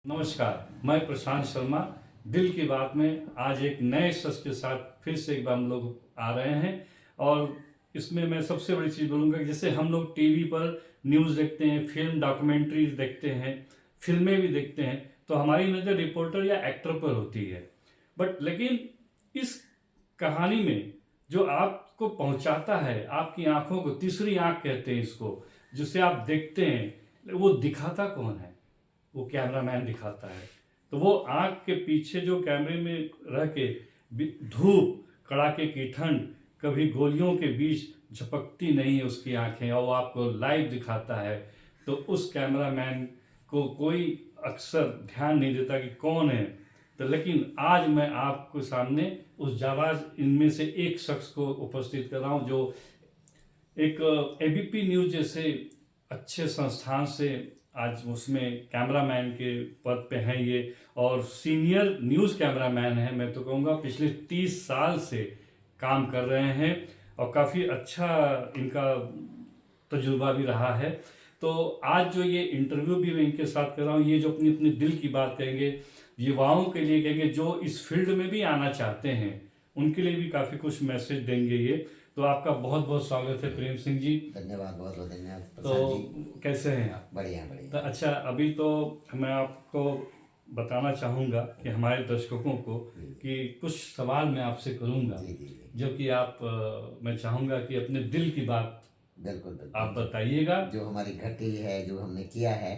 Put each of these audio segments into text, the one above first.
नमस्कार, मैं प्रशांत शर्मा। दिल की बात में आज एक नए शख्स के साथ फिर से एक बार हम लोग आ रहे हैं। और इसमें मैं सबसे बड़ी चीज़ बोलूँगा कि जैसे हम लोग टीवी पर न्यूज़ देखते हैं, फिल्म डॉक्यूमेंट्रीज देखते हैं, फिल्में भी देखते हैं, तो हमारी नज़र रिपोर्टर या एक्टर पर होती है। बट लेकिन इस कहानी में जो आपको पहुंचाता है, आपकी आंखों को तीसरी आंख कहते हैं इसको, जिसे आप देखते हैं, वो दिखाता कौन है? वो कैमरामैन दिखाता है। तो वो आँख के पीछे जो कैमरे में रह के धूप, कड़ाके की ठंड, कभी गोलियों के बीच झपकती नहीं है उसकी आंखें, और वो आपको लाइव दिखाता है। तो उस कैमरामैन को कोई अक्सर ध्यान नहीं देता कि कौन है। तो लेकिन आज मैं आपके सामने उस जाबाज इनमें से एक शख्स को उपस्थित कर रहा हूँ, जो एक एबीपी न्यूज़ जैसे अच्छे संस्थान से आज उसमें कैमरामैन के पद पे हैं ये, और सीनियर न्यूज़ कैमरामैन है। मैं तो कहूँगा पिछले 30 साल से काम कर रहे हैं और काफ़ी अच्छा इनका तजुर्बा भी रहा है। तो आज जो ये इंटरव्यू भी मैं इनके साथ कर रहा हूँ, ये जो अपनी अपनी दिल की बात कहेंगे, युवाओं के लिए कहेंगे जो इस फील्ड में भी आना चाहते हैं, उनके लिए भी काफ़ी कुछ मैसेज देंगे ये। तो आपका बहुत बहुत स्वागत है प्रेम सिंह जी। धन्यवाद, बहुत बहुत धन्यवाद तो प्रसाद जी। कैसे हैं आप? बढ़िया तो बढ़िया। अच्छा, अभी तो मैं आपको बताना चाहूँगा कि हमारे दर्शकों को कि कुछ सवाल मैं आपसे करूँगा, जी जी जी। जो कि आप मैं चाहूँगा कि अपने दिल की बात बिल्कुल आप बिल्कुल। बताइएगा। जो हमारी घटी है, जो हमने किया है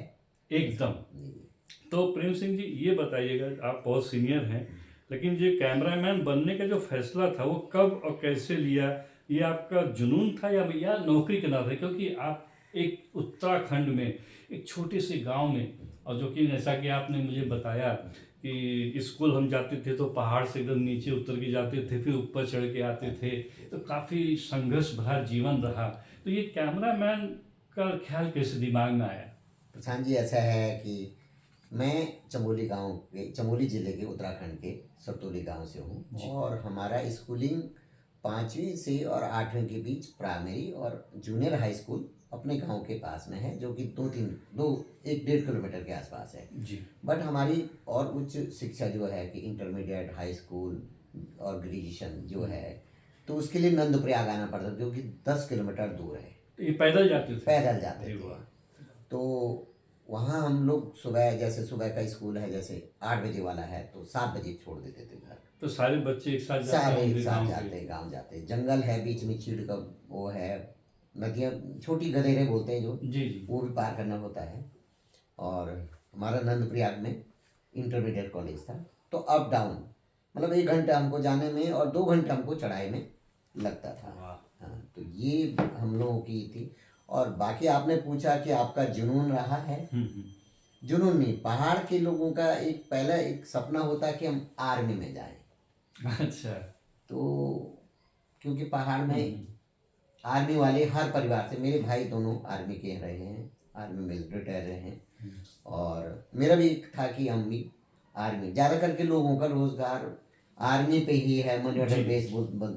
एकदम। जी जी। तो प्रेम सिंह जी, ये बताइएगा, आप बहुत सीनियर हैं, लेकिन ये कैमरामैन बनने का जो फैसला था वो कब और कैसे लिया? ये आपका जुनून था या नौकरी के नाते? क्योंकि आप एक उत्तराखंड में एक छोटे से गांव में, और जो कि जैसा कि आपने मुझे बताया कि स्कूल हम जाते थे तो पहाड़ से एकदम नीचे उतर के जाते थे, फिर ऊपर चढ़ के आते थे, तो काफ़ी संघर्ष भरा जीवन रहा। तो ये कैमरामैन का ख्याल कैसे दिमाग में आया? प्रशांत जी, ऐसा है कि मैं चमोली जिले के उत्तराखंड के सरतोली गांव से हूँ, और हमारा स्कूलिंग 5वीं से और 8वीं के बीच प्राइमरी और जूनियर हाई स्कूल अपने गांव के पास में है, जो कि 1-1.5 किलोमीटर के आसपास है जी। बट हमारी और उच्च शिक्षा जो है कि इंटरमीडिएट, हाई स्कूल और ग्रेजुएशन जो है, तो उसके लिए नंदप्रयाग आना पड़ता, जो कि 10 किलोमीटर दूर है। तो ये पैदल जाते थे? पैदल जाते अरे थे। वाह। तो वहाँ हम लोग सुबह, जैसे सुबह का स्कूल है, जैसे 8 बजे वाला है, तो 7 बजे छोड़ देते थे घर। तो सारे बच्चे एक साथ जाते सारे एक होंगे साथ गांव जाते, के? गांव जाते, जंगल है बीच में, चीड़ का वो है, नदियाँ, छोटी गधेरे बोलते हैं जो, जी जी। वो भी पार करना होता है। और हमारा नंदप्रयाग में इंटरमीडिएट कॉलेज था, तो अप डाउन मतलब 1 घंटा हमको जाने में और 2 घंटा हमको चढ़ाई में लगता था। वाह। हाँ, तो ये हम लोगों की थी। और बाकी आपने पूछा कि आपका जुनून रहा है। जुनून नहीं, पहाड़ के लोगों का एक पहला एक सपना होता है कि हम आर्मी में जाएं। अच्छा। तो क्योंकि पहाड़ में आर्मी वाले हर परिवार से, मेरे भाई दोनों आर्मी के रहे हैं, आर्मी में रिटायर रहे हैं, और मेरा भी एक था कि हम भी आर्मी, ज़्यादा करके लोगों का रोजगार आर्मी पे ही है, मॉनिटर बेस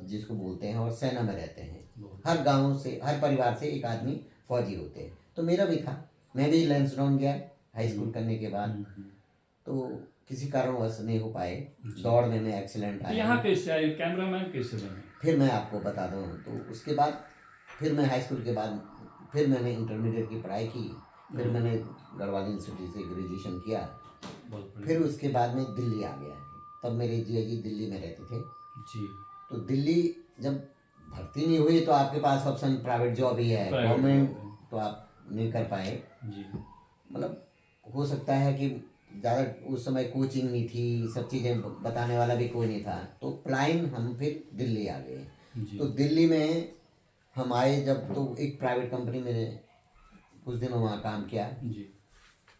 जिसको बोलते हैं, और सेना में रहते हैं। हर गांव से, हर परिवार से एक आदमी फौजी होते हैं, तो मेरा भी था। मैं भी लैंसडाउन गया हाई स्कूल करने के बाद, तो किसी कारणवश नहीं हो पाए, दौड़ में मैं एक्सीडेंट तो आया यहाँ हूँ। कैसे आए, कैमरामैन कैसे बने? फिर मैं आपको बता दूँ, तो उसके बाद फिर मैं हाई स्कूल के बाद फिर मैंने इंटरमीडिएट की पढ़ाई की, फिर मैंने गढ़वाल यूनिवर्सिटी से ग्रेजुएशन किया, फिर उसके बाद मैं दिल्ली आ गया। तब मेरे जिया जी दिल्ली में रहते थे जी। तो दिल्ली जब भर्ती नहीं हुई, तो आपके पास ऑप्शन प्राइवेट जॉब ही है, प्राइवेट गवर्नमेंट जॉब है। तो आप नहीं कर पाए। जी। मतलब हो सकता है कि ज़्यादा उस समय कोचिंग नहीं थी, सब चीज़ें बताने वाला भी कोई नहीं था, तो प्लाइन हम फिर दिल्ली आ गए। जी। तो दिल्ली में हम आए जब, तो एक प्राइवेट कंपनी में कुछ दिन वहाँ काम किया। जी।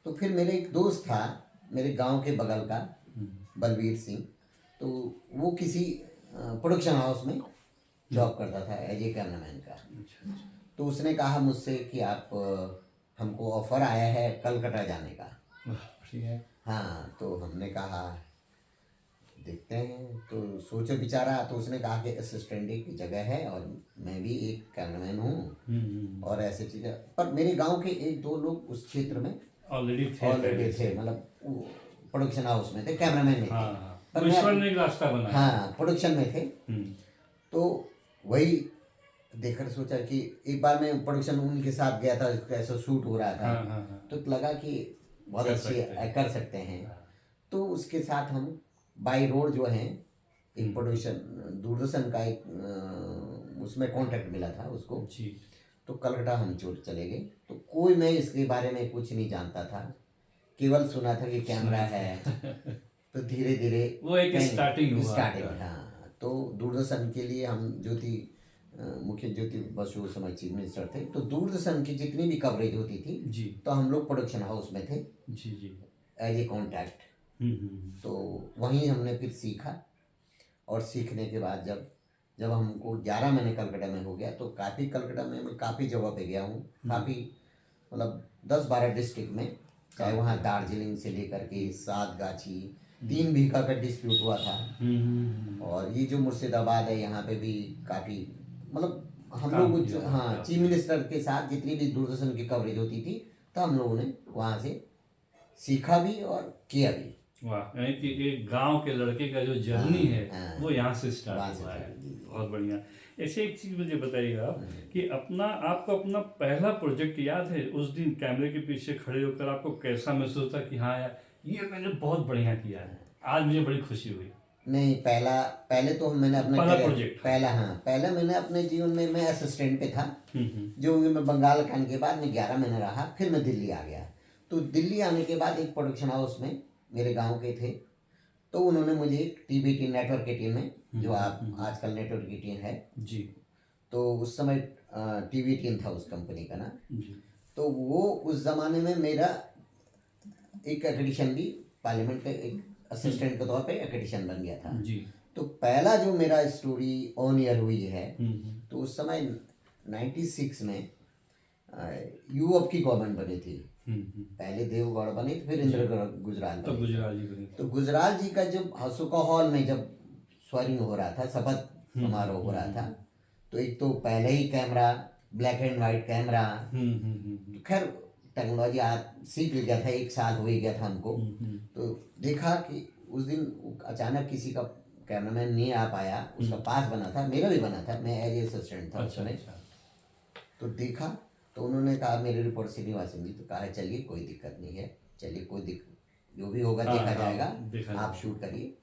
तो फिर मेरे एक दोस्त था मेरे गांव के बगल का, बलवीर सिंह, तो वो किसी प्रोडक्शन हाउस में जॉब करता था एज ए कैमरामैन का। अच्छा अच्छा। तो उसने कहा मुझसे कि आप हमको ऑफर आया है कलकत्ता जाने का। ठीक है। हाँ, तो हमने कहा देखते हैं, तो सोचे बिचारा, तो उसने कहा कि असिस्टेंट की जगह है और मैं भी एक कैमरामैन हूँ, और ऐसे चीज़ें। पर मेरे गांव के 1-2 लोग उस क्षेत्र में ऑलरेडी थे ऑलरेडी पहले थे, से। मतलब प्रोडक्शन हाउस में थे, कैमरामैन में थे। हाँ हाँ, पर तो मैं ईश्वर ने एक रास्ता बनाया। हाँ प्रोडक्शन में थे। हम्म, तो वही देखकर सोचा कि एक बार मैं प्रोडक्शन उनके साथ गया था, कैसा शूट हो रहा था, हाँ हाँ हाँ, तो लगा कि बहुत कर अच्छी सकते हैं। कर सकते हैं। हाँ, तो उसके साथ हम बाई रोड जो है एक हम्म। प्रोडक्शन दूरदर्शन का एक उसमें कॉन्ट्रैक्ट मिला था उसको। जी तो कलकत्ता हम चले गए। तो कोई मैं इसके बारे में कुछ नहीं जानता था, केवल सुना था कि कैमरा है। तो धीरे धीरे वो एक स्टार्टिंग हुआ स्टार्टिंग, आपका। हाँ। तो दूरदर्शन के लिए हम मुख्य ज्योति बसु उस समय चीफ मिनिस्टर थे। तो दूरदर्शन की जितनी भी कवरेज होती थी, जी तो हम लोग प्रोडक्शन हाउस में थे जी जी। As a contact. हम्म। तो वहीं हमने फिर सीखा। और सीखने के बाद जब जब हमको 11 महीने कलकत्ता में हो गया, तो काफ़ी कलकत्ता में मैं काफ़ी जगह पे गया हूँ, काफ़ी मतलब 10-12 डिस्ट्रिक्ट में, चाहे वहाँ दार्जिलिंग से लेकर के सातगाछी 3 बीघा का डिस्प्यूट हुआ था। और ये जो मुर्शिदाबाद है, यहाँ पे भी काफ़ी मतलब हम काम लोग किया हाँ आपने। चीफ मिनिस्टर के साथ जितनी भी दूरदर्शन की कवरेज होती थी, तो हम लोगों ने वहाँ से सीखा भी और किया भी। वाह, यानी कि एक गांव के लड़के का जो जर्नी है हाँ, वो यहाँ से वहाँ स्टार्ट से हुआ है। start, जी, जी। बहुत बढ़िया। ऐसे एक चीज मुझे बताइएगा आप कि आपको अपना पहला प्रोजेक्ट याद है? उस दिन कैमरे के पीछे खड़े होकर आपको कैसा महसूस था कि हाँ यार ये मैंने बहुत बढ़िया किया है, आज मुझे बड़ी खुशी हुई? नहीं, पहले तो मैंने अपने पहला करियर प्रोजेक्ट। पहला मैंने अपने जीवन में मैं असिस्टेंट पे था। हम्म। जो मैं बंगाल के आने के बाद मैं 11 महीने रहा, फिर मैं दिल्ली आ गया। तो दिल्ली आने के बाद एक प्रोडक्शन हाउस में मेरे गांव के थे, तो उन्होंने मुझे टीवी नेटवर्क की टीम में, जो आप आजकल नेटवर्क की टीम है, जी तो उस समय टीवी टीम था उस कंपनी का ना। जी। तो वो उस ज़माने में मेरा एक एक्रेडिशन भी पार्लियामेंट के एक असिस्टेंट के तौर पे एक्रेडिशन बन गया था। जी। तो पहला जो मेरा स्टोरी ऑन एयर हुई है, हम्म। तो उस समय 96 में यूएफ की गवर्नमेंट बनी थी। पहले देवगौड़ बनी, तो फिर इंदिरा गुजराल तो बनी। गुजराल जी बने थे। तो गुजराल जी का जब हसुका हॉल में जब स्वरिंग हो रहा था, शपथ समारोह हो रहा था, तो एक तो पहले ही camera, black and white camera, खैर टेक्नोलॉजी आज सीख लिया था, 1 साल हो ही गया था हमको। तो देखा कि उस दिन अचानक किसी का कैमरामैन नहीं आ पाया, उसका पास बना था, मेरा भी बना था, मैं एज असिस्टेंट था अच्छा उसमें। अच्छा। तो देखा, तो उन्होंने कहा, मेरे रिपोर्ट श्रीनिवासन जी, तो कहा चलिए कोई दिक्कत नहीं है, चलिए कोई दिक्कत, जो भी होगा हाँ, देखा हाँ, जाएगा, देखा आप जाएगा। शूट करिए।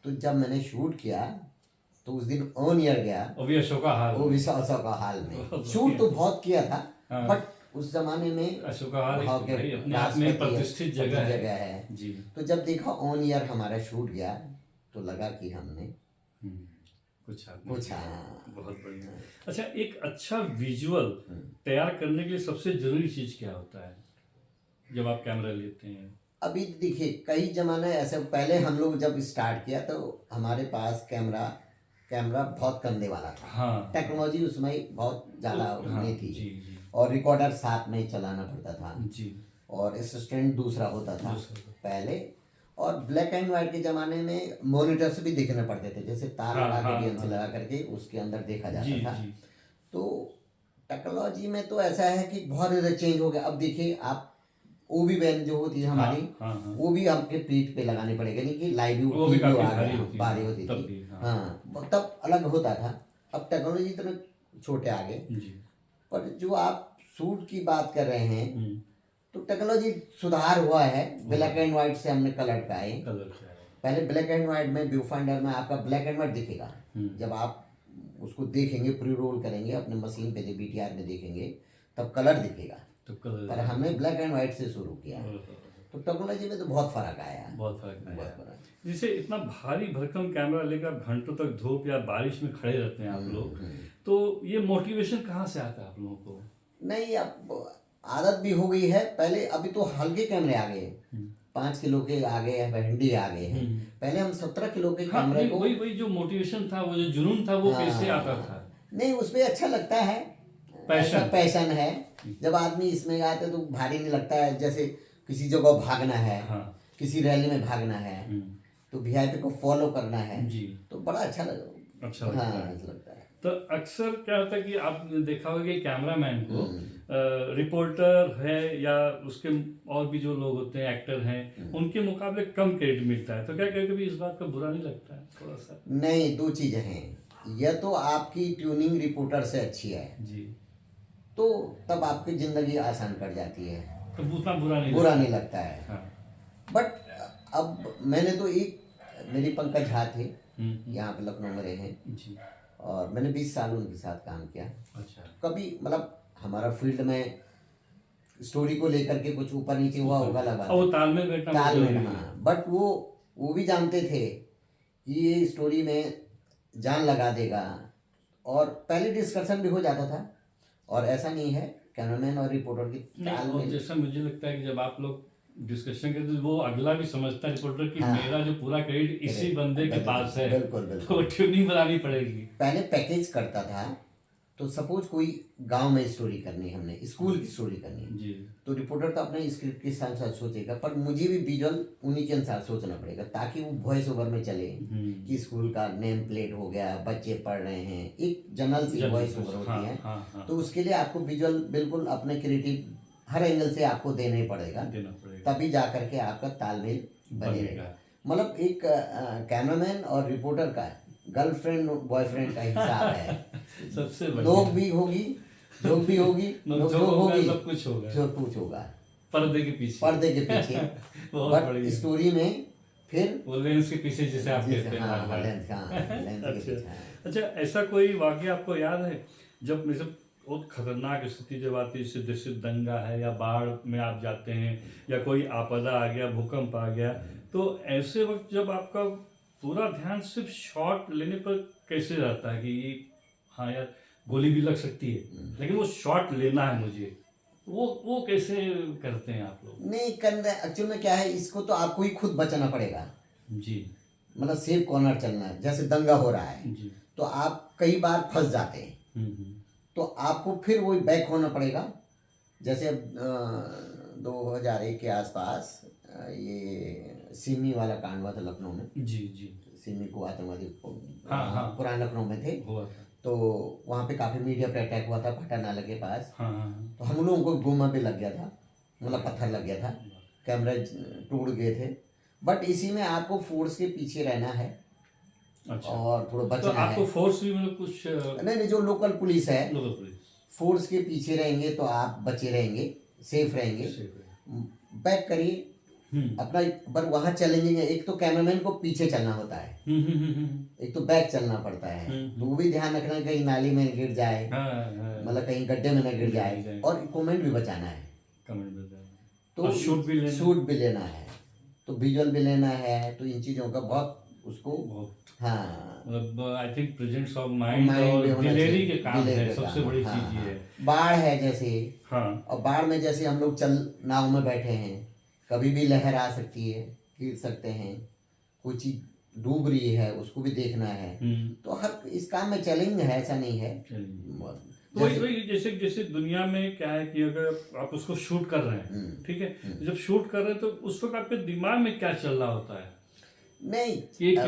तो जब मैंने शूट किया, तो उस दिन ऑन ईयर गया, वो भी अशोका हाल वो में। विशाखा का हाल में। बहुत शूट तो बढ़िया। बहुत किया था, हाँ। बट उस जमाने में अशोका हाल एक वहाँ तो के भाई अपने आप में राष्ट्रपति प्रतिष्ठित जगह है। जी। तो जब देखा ऑन ईयर हमारा शूट गया, तो लगा कि हमने कुछ कुछ बहुत बढ़िया। अच्छा, एक अच्छा विजुअल तैयार करने के लिए सबसे जरूरी चीज क्या होता है जब आप कैमरा लेते हैं? अभी देखिए, कई जमाने ऐसे, पहले हम लोग जब स्टार्ट किया तो हमारे पास कैमरा बहुत कंधे वाला था। हाँ। टेक्नोलॉजी उसमें बहुत ज़्यादा हाँ, नहीं थी। जी जी और रिकॉर्डर साथ में चलाना पड़ता था, जी। और असिस्टेंट दूसरा होता था दूसरा। पहले। और ब्लैक एंड वाइट के ज़माने में मॉनिटर्स भी देखने पड़ते थे, जैसे तार हाँ, लगा के हाँ, DNC हाँ। लगा करके उसके अंदर देखा जी जाता था। जी। तो टेक्नोलॉजी में तो ऐसा है कि बहुत ज़्यादा चेंज हो गया। अब देखिए आप, ओबी बैन जो होती है हमारी, हाँ, हाँ। वो भी आपके पीठ पे लगानी पड़ेगी, नहीं कि लाइव वो भी काफी भारी होती है, भारी होती तब थी। भी, हाँ। हाँ, तब अलग होता था। अब टेक्नोलॉजी इतने छोटे आ गए। जी। पर जो आप शूट की बात कर रहे हैं, तो टेक्नोलॉजी सुधार हुआ है। ब्लैक एंड वाइट से हमने कलर पे आए। कलर से आया। पहले ब्लैक एंड वाइट में व्यू फाइंडर में आपका ब्लैक एंड वाइट दिखेगा। जब आप उसको देखेंगे, प्री रोल करेंगे अपने मशीन पे, जब BTR में देखेंगे, तब कलर दिखेगा। तो कलर, पर हमने ब्लैक एंड वाइट से शुरू किया। तो टेक्नोलॉजी में तो बहुत फर्क आया है, बहुत फर्क आया। बहुत फर्क। जैसे इतना भारी भरकम कैमरा लेकर घंटों तक धूप या बारिश में खड़े रहते हैं आप लोग, तो ये मोटिवेशन कहाँ से आता है आप लोगों को? नहीं, अब आदत भी हो गई है। पहले, अभी तो हल्के कैमरे आ गए, 5 किलो के आ गए हैं, हैंडी आ गए हैं। पहले हम 17 किलो के हाँ, कैमरे को, वही जो मोटिवेशन था, वो जो जुनून था, वो कैसे आता था? नहीं, उसमें अच्छा लगता है, पैशन है। जब आदमी इसमें आता है तो भारी नहीं लगता है। जैसे किसी जगह भागना है, किसी रैली में भागना है, तो VIP को फॉलो करना है, जी, तो बड़ा अच्छा लगता है। तो तो अक्सर क्या होता है कि आपने देखा होगा कि कैमरामैन को रिपोर्टर है या उसके और भी जो लोग होते हैं एक्टर हैं उनके मुकाबले कम क्रेडिट मिलता है, तो क्या कभी कभी इस बात का बुरा नहीं लगता है थोड़ा सा? नहीं, दो चीज़ें हैं। या तो आपकी ट्यूनिंग रिपोर्टर से अच्छी है जी, तो तब आपकी ज़िंदगी आसान कट जाती है, तो उतना बुरा नहीं बुरा लगता। नहीं लगता है। हाँ। बट अब मैंने तो मेरी पंकज झा थे, हम्म। यहाँ पे लखनऊ में रहे हैं, जी। और मैंने 20 साल उनके साथ काम किया। अच्छा। कभी मतलब हमारा फील्ड में स्टोरी को लेकर के कुछ ऊपर नीचे हुआ होगा अलग बात और वो है, तालमेल बैठना बहुत तालमेल, जरूरी है। हाँ। बट वो भी जानते थे कि ये स्टोरी में जान लगा देगा, और पहले डिस्कशन भी हो जाता था। और ऐसा नहीं है, कैमरामैन और रिपोर्टर की नहीं, और तालमेल। जैसा मुझे लगता है कि जब आप लोग डिस्कशन करते तो वो अगला भी समझता है रिपोर्टर कि हाँ। मेरा जो पूरा क्रेडिट इसी बंदे के बिल्कुल, पास है, बिल्कुल, तो बिल्कुल। ट्यूनिंग बनानी पड़ेगी। पहले पैकेज करता था, तो सपोज कोई गांव में स्टोरी करनी है, हमने स्कूल की स्टोरी करनी है, जी। तो रिपोर्टर तो अपने स्क्रिप्ट के अनुसार सोचेगा, पर मुझे भी विजुअल उन्हीं के अनुसार सोचना पड़ेगा ताकि वो वॉइस ओवर में चले कि स्कूल का नेम प्लेट हो गया, बच्चे पढ़ रहे हैं, एक जनरल सी वॉइस ओवर होती है। हाँ। तो उसके लिए आपको विजुअल बिल्कुल अपने क्रिएटिव हर एंगल से आपको देना ही पड़ेगा, देना पड़ेगा, तभी जा करके आपका तालमेल बने बनेगा। रहेगा। मतलब एक कैमरामैन और रिपोर्टर का गर्लफ्रेंड बॉयफ्रेंड का हिसाब है। सबसे बढ़िया। लोग भी होगी, जोक भी होगी, नोक-झोंक जोक होगा, होगी, सब कुछ होगा। सब कुछ होगा पर्दे के पीछे। पर्दे के पीछे। बहुत बट बढ़िया। स्टोरी में फिर वो लेंस के पीछे जिसे आप जिस- कहते हैं हाँ, बार-बार। लेंस, हाँ, लेंस के अच्छा। पीछे, हाँ। अच्छा, ऐसा कोई वाकया आपको याद है जब जैसे बहुत खतरनाक स्थिति जब आती है, जैसे दंगा है या बाढ़ में आप जाते हैं या कोई आपदा आ गया, भूकंप आ गया, तो ऐसे वक्त जब आपका पूरा ध्यान सिर्फ शॉट लेने पर कैसे रहता है कि ये हाँ यार गोली भी लग सकती है लेकिन वो शॉट लेना है मुझे, वो कैसे करते हैं आप लोग? नहीं करना, एक्चुअल में क्या है, इसको तो आपको ही खुद बचाना पड़ेगा। जी। मतलब सेफ कॉर्नर चलना है। जैसे दंगा हो रहा है जी। तो आप कई बार फंस जाते हैं, तो आपको फिर वही बैक होना पड़ेगा। जैसे अब 2001 के आसपास ये सिमी वाला कांड हुआ था लखनऊ में। जी। जी। सिमी को आतंकवादी हाँ। पुराने लखनऊ में थे, हुआ था। तो वहाँ पे काफ़ी मीडिया पे अटैक हुआ था फटा नाला के पास। हाँ। तो हम लोगों को गोमा पे लग गया था, मतलब पत्थर लग गया था, कैमरे टूट गए थे। बट इसी में आपको फोर्स के पीछे रहना है। अच्छा। और थोड़ा तो बचना है। आपको फोर्स भी मतलब कुछ नहीं, जो लोकल पुलिस है, लोकल पुलिस फोर्स के पीछे रहेंगे तो आप बचे रहेंगे, सेफ रहेंगे। बैक करिए अपना, पर वहाँ चैलेंजिंग है। एक तो कैमरामैन को पीछे चलना होता है, एक तो बैक चलना पड़ता है। तो वो भी ध्यान रखना कहीं नाली में गिर जाए, मतलब कहीं गड्ढे में न गिर जाए, और इक्विपमेंट भी बचाना है। तो शूट भी लेना है, तो विजुअल भी लेना है, तो इन चीज़ों का बहुत उसको हाँ मतलब I think presence of mind mind और भी होना दिलेरी चाहिए, के काम दिलेरी है, के सबसे काम, बड़ी हाँ, चीज ये हाँ। है। बाढ़ है जैसे, हाँ। और बाढ़ में जैसे हम लोग नाव में बैठे हैं, कभी भी लहर आ सकती है, गिर सकते हैं, कोई चीज डूब रही है उसको भी देखना है। तो हर इस काम में चैलेंज है, ऐसा नहीं है। तो वही जैसे जैसे दुनिया में क्या है कि अगर आप उसको शूट कर रहे हैं, ठीक है, तो जब शूट कर रहे हैं तो उस वक्त आपके दिमाग में क्या चल रहा होता है? नहीं, एक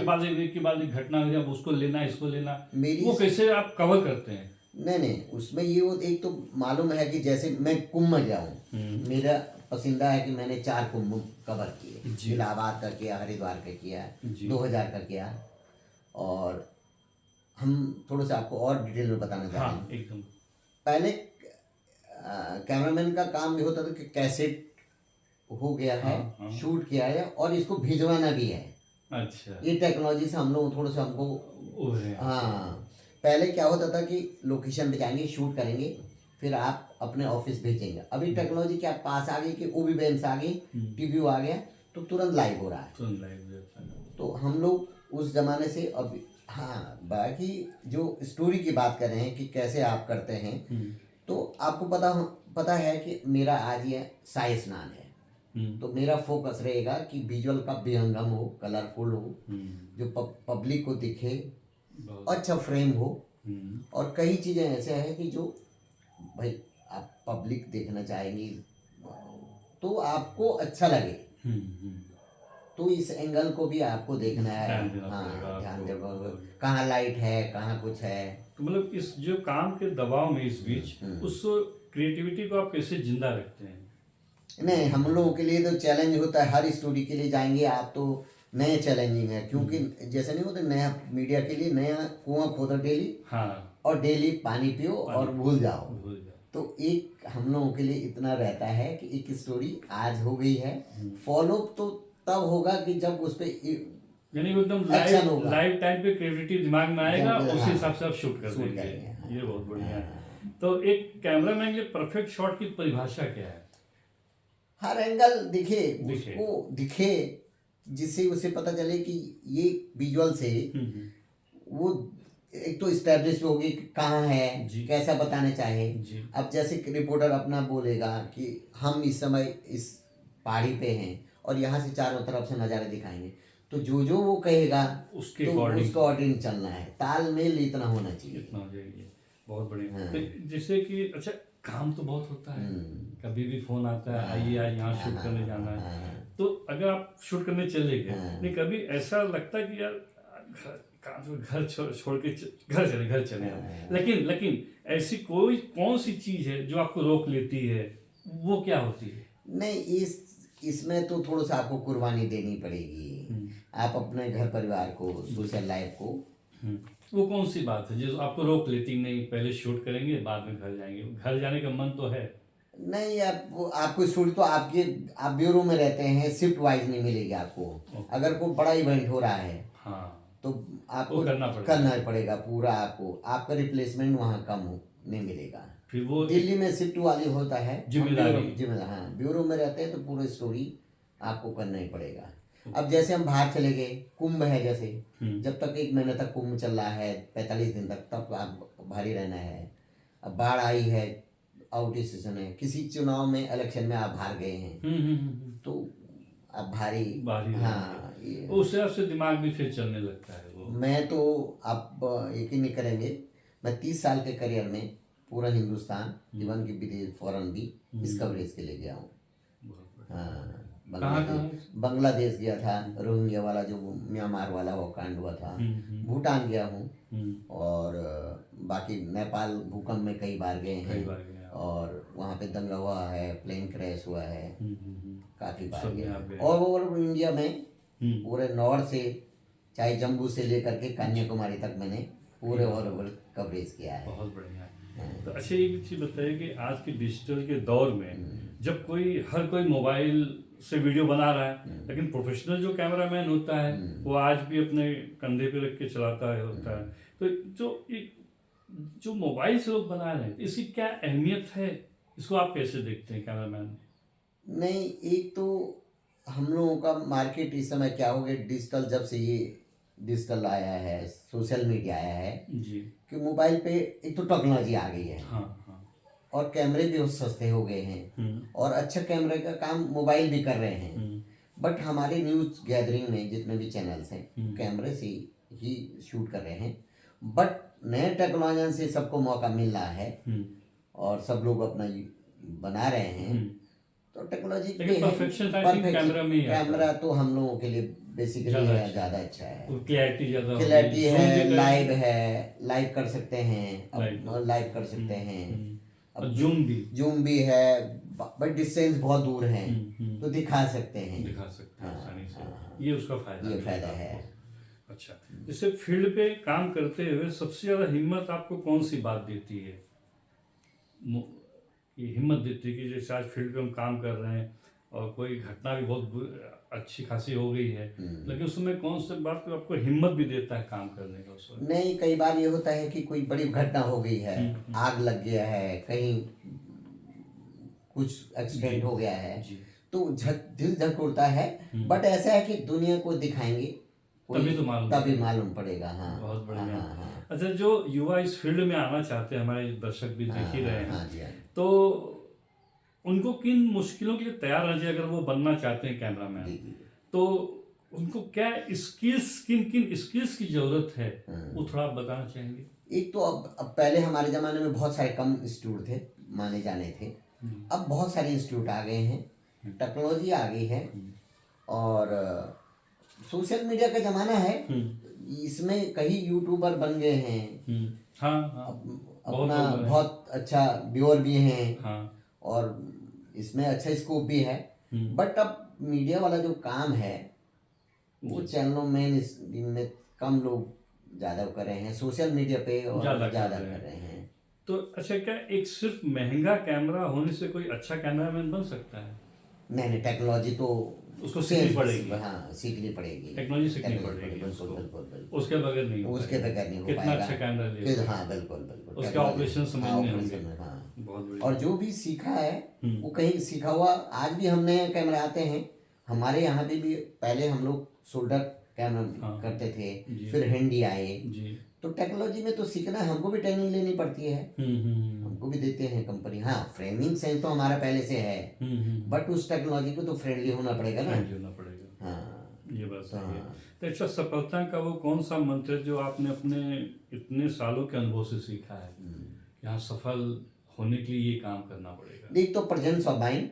के बाद एक घटना हो, जब उसको लेना इसको लेना, मेरी वो कैसे आप कवर करते हैं? नहीं, उसमें ये एक तो मालूम है कि जैसे मैं कुंभ में गया हूँ, मेरा पसंदीदा है कि मैंने 4 कुंभ कवर किए। इलाहाबाद का किया, हरिद्वार का किया, 2000 का किया। और हम थोड़ा सा आपको और डिटेल में बताना चाहते हैं। एकदम। पहले कैमरामैन का काम ये होता था कि कैसेट हो गया है, शूट किया है, और इसको भिजवाना भी है। अच्छा। ये टेक्नोलॉजी से हम लोग थोड़ा सा हमको हाँ, पहले क्या होता था कि लोकेशन पे जाएंगे, शूट करेंगे, फिर आप अपने ऑफिस भेजेंगे। अभी टेक्नोलॉजी के पास आ गई कि ओबी बैंस आ गई, टीवी आ गया, तो तुरंत लाइव हो रहा है। तो हम लोग उस जमाने से अब हाँ, बाकी जो स्टोरी की बात कर रहे हैं कि कैसे आप करते हैं, तो आपको पता है कि मेरा आज ये साय स्नान है, तो मेरा फोकस रहेगा कि विजुअल का विहंगम हो, कलरफुल हो, जो पब्लिक को दिखे, अच्छा फ्रेम हो। और कई चीज़ें ऐसे हैं कि जो भाई आप पब्लिक देखना चाहेंगी, तो आपको अच्छा लगे। तो इस एंगल को भी आपको देखना है। ध्यान देना हाँ, पड़ेगा ध्यान आपको। देना पड़ेगा, कहाँ लाइट है, कहाँ कुछ है। तो मतलब इस जो काम के दबाव में इस बीच उस क्रिएटिविटी को आप कैसे जिंदा रखते हैं? नहीं, हम लोगों के लिए तो चैलेंज होता है, हर स्टोरी के लिए जाएंगे आप तो नए चैलेंजिंग है, क्योंकि जैसे नहीं होता नया मीडिया के लिए नया कुआं खोदो डेली, हाँ, और डेली पानी पियो और भूल जाओ। भूल जाओ। तो एक हम लोगों के लिए इतना रहता है कि एक स्टोरी आज हो गई है, फॉलो तो तब होगा कि जब उस पर यानी वो एकदम Action होगा। लाइव टाइम पे क्रिएटिविटी दिमाग में आएगा, जब- उसी हाँ, हिसाब से आप शूट कर शूट देंगे। करेंगे, हाँ। ये बहुत बढ़िया है। तो एक कैमरामैन के परफेक्ट शॉट की परिभाषा क्या है? हर एंगल दिखे, दिखे। उसको दिखे, जिससे उसे पता चले कि ये विजुअल से वो एक तो स्टैब्लिश होगी कि कहाँ है, जी। कैसा बताना चाहे। जी। अब जैसे रिपोर्टर अपना बोलेगा कि हम इस समय इस पहाड़ी पे हैं और यहाँ से चारों तरफ से नज़ारे दिखाएंगे, तो जो वो कहेगा उसके तो according। उसका अकॉर्डिंग चलना है, तालमेल इतना होना चाहिए। इतना हो जाएगी, बहुत बढ़िया। हाँ। तो जैसे कि अच्छा, काम तो बहुत होता है, कभी भी फोन आता है, आइए आज यहाँ शूट करने जाना है। हाँ, तो अगर आप शूट करने चले गए, हाँ। नहीं कभी ऐसा लगता है कि यार घर छोड़ के घर चले हाँ। लेकिन ऐसी कौन सी चीज है जो आपको रोक लेती है, वो क्या होती है? नहीं, इसमें तो थोड़ा सा आपको कुर्बानी देनी पड़ेगी। आप अपने घर परिवार को, सोशल लाइफ को। वो कौन सी बात है जो आपको रोक लेती, नहीं पहले शूट करेंगे बाद में घर जाएंगे? घर जाने का मन तो है। नहीं, आपको स्टोरी तो आप ब्यूरो में रहते हैं, शिफ्ट वाइज नहीं मिलेगी आपको। अगर कोई बड़ा इवेंट हो रहा है हाँ, तो आपको वो करना पड़ेगा पूरा, आपका रिप्लेसमेंट वहाँ कम नहीं मिलेगा। फिर वो दिल्ली में शिफ्ट वाली होता है, जिम्मेदारी। हाँ, ब्यूरो में रहते हैं तो पूरा स्टोरी आपको करना ही पड़ेगा। अब जैसे हम बाहर चले गए, कुंभ है जैसे, जब तक 1 महीने तक कुंभ चल रहा है, 45 दिन तक, तब आप भारी रहना है। अब बाढ़ आई है, आउट स्टेशन है, किसी चुनाव में, इलेक्शन में आप हार गए हैं, तो अब भारी। हाँ, उस हिसाब से दिमाग भी फिर चलने लगता है वो। मैं तो आप यकीन नहीं करेंगे, मैं 30 साल के करियर में पूरा हिंदुस्तान, इवन की विदेश, फॉरेन भी इस कवरेज के लिए गया हूँ। हाँ, बांग्लादेश गया था, रोहिंग्या वाला जो म्यांमार वाला वो कांड हुआ था, भूटान गया हूँ, और बाकी नेपाल भूकंप में कई बार गए हैं, और वहाँ पे दंगा हुआ है, प्लेन क्रैश हुआ है, काफ़ी बार गए। और ओवर इंडिया में पूरे नॉर्थ से, चाहे जम्मू से लेकर के कन्याकुमारी तक मैंने पूरे ऑल ओवर कवरेज किया है। बहुत बढ़िया। तो अच्छा, एक चीज़ बताइए कि आज के डिजिटल के दौर में जब हर कोई मोबाइल से वीडियो बना रहा है, लेकिन प्रोफेशनल जो कैमरामैन होता है वो आज भी अपने कंधे पे रख के चलाता है होता है, तो जो मोबाइल से लोग बना रहे हैं, इसकी क्या अहमियत है? इसको आप कैसे देखते हैं कैमरामैन? नहीं, एक तो हम लोगों का मार्केट इस समय क्या हो गया, डिजिटल, जब से ये डिजिटल आया है, सोशल मीडिया आया है जी, कि मोबाइल पे एक तो टेक्नोलॉजी आ गई है। हाँ, हाँ। और कैमरे भी बहुत सस्ते हो गए हैं, और अच्छा कैमरे का काम मोबाइल भी कर रहे हैं। बट हमारे न्यूज गैदरिंग में जितने भी चैनल्स हैं, कैमरे से ही शूट कर रहे हैं। बट नए टेक्नोलॉजी से सबको मौका मिल रहा है, और सब लोग अपना बना रहे हैं, तो टेक्नोलॉजी कैमरा तो हम लोगों के लिए बेसिकली ज़्यादा अच्छा है। क्लैरिटी है, लाइव कर सकते हैं, लाइव कर सकते हैं। अब जूम भी है, बट डिस्टेंस बहुत दूर है, तो दिखा सकते हैं आसानी से। ये उसका फायदा है। अच्छा, जैसे फील्ड पे काम करते हुए सबसे ज़्यादा हिम्मत आपको कौन सी बात देती है? ये हिम्मत देती है कि जैसे आज फील्ड पे हम काम कर रहे हैं और कोई घटना भी बहुत अच्छी खासी हो गई है, लेकिन उसमें कौन सी बात को आपको हिम्मत भी देता है काम करने का? उस वक्त नहीं, कई बार ये होता है कि कोई बड़ी घटना हो गई है, आग लग गया है, कहीं कुछ एक्सीडेंट हो गया है, तो दिल झकझोरता है। बट ऐसा है कि दुनिया को दिखाएंगे तभी मालूम पड़ेगा। हाँ, बहुत बढ़िया। हाँ। अच्छा, जो युवा इस फील्ड में आना चाहते हैं, हमारे दर्शक भी देख ही रहे हैं, तो उनको किन मुश्किलों के लिए तैयार रहना चाहिए? अगर वो बनना चाहते हैं कैमरामैन, तो उनको क्या स्किल्स, किन स्किल्स की जरूरत है, वो थोड़ा आप बताना चाहेंगे? एक तो अब पहले हमारे ज़माने में बहुत सारे कम इंस्टीट्यूट थे, माने जाने थे। अब बहुत सारे इंस्टीट्यूट आ गए हैं, टेक्नोलॉजी आ गई है, और सोशल मीडिया का जमाना है, इसमें कई यूट्यूबर बन गए हैं, हाँ हाँ, अपना लोग हैं। बहुत अच्छा व्यूअर भी हैं, हाँ और इसमें अच्छा स्कोप भी है। बट अब मीडिया वाला जो काम है वो चैनलों में इस दिन में कम लोग ज़्यादा कर रहे हैं सोशल मीडिया पे, और ज़्यादा ज़्यादा कर कर रहे रहे हैं। तो अच्छा, क्या एक सिर्फ महंगा कैमरा होने से कोई अच्छा कैमरामैन बन सकता है? नहीं नहीं, टेक्नोलॉजी तो उसको सीखनी चेंज, पड़ेगी। हाँ सीखनी पड़ेगी, टेक्नोलॉजी सीखनी टेक्नोलॉजी पड़ेगी बिल्कुल उसको, बिल्कुल बिल्कुल, उसके बगैर नहीं हो उसके पाएगा। बगैर नहीं हो कितना पाएगा। अच्छा कैमरा ले फिर लो। हाँ बिल्कुल बिल्कुल, उसके टेक्नोलॉजी, ऑपरेशन हाँ समझने ऑपरेशन होंगे। में, हाँ। बहुत बढ़िया। और जो भी सीखा है वो कहीं सीखा हुआ, आज भी हमने कैमरा आते हैं हमारे यहाँ पे भी। पहले हम लोग शोल्डर कैमरा हाँ, करते थे, जी। फिर हैंडी आए, जी। तो टेक्नोलॉजी में तो सीखना है, हमको भी ट्रेनिंग लेनी पड़ती है, हमको भी देते हैं कंपनी। हाँ फ्रेमिंग सेंस तो हमारा पहले से है, बट उस टेक्नोलॉजी को तो फ्रेंडली होना पड़ेगा ना। फ्रेंडली होना पड़ेगा। हाँ ये बात तो सही है। हाँ, तो अच्छा, सफलता का वो कौन सा मंत्र है जो आपने अपने इतने सालों के अनुभव से सीखा है कि हाँ, सफल होने के लिए ये काम करना पड़ेगा? देख तो प्रेजेंस ऑफ माइंड,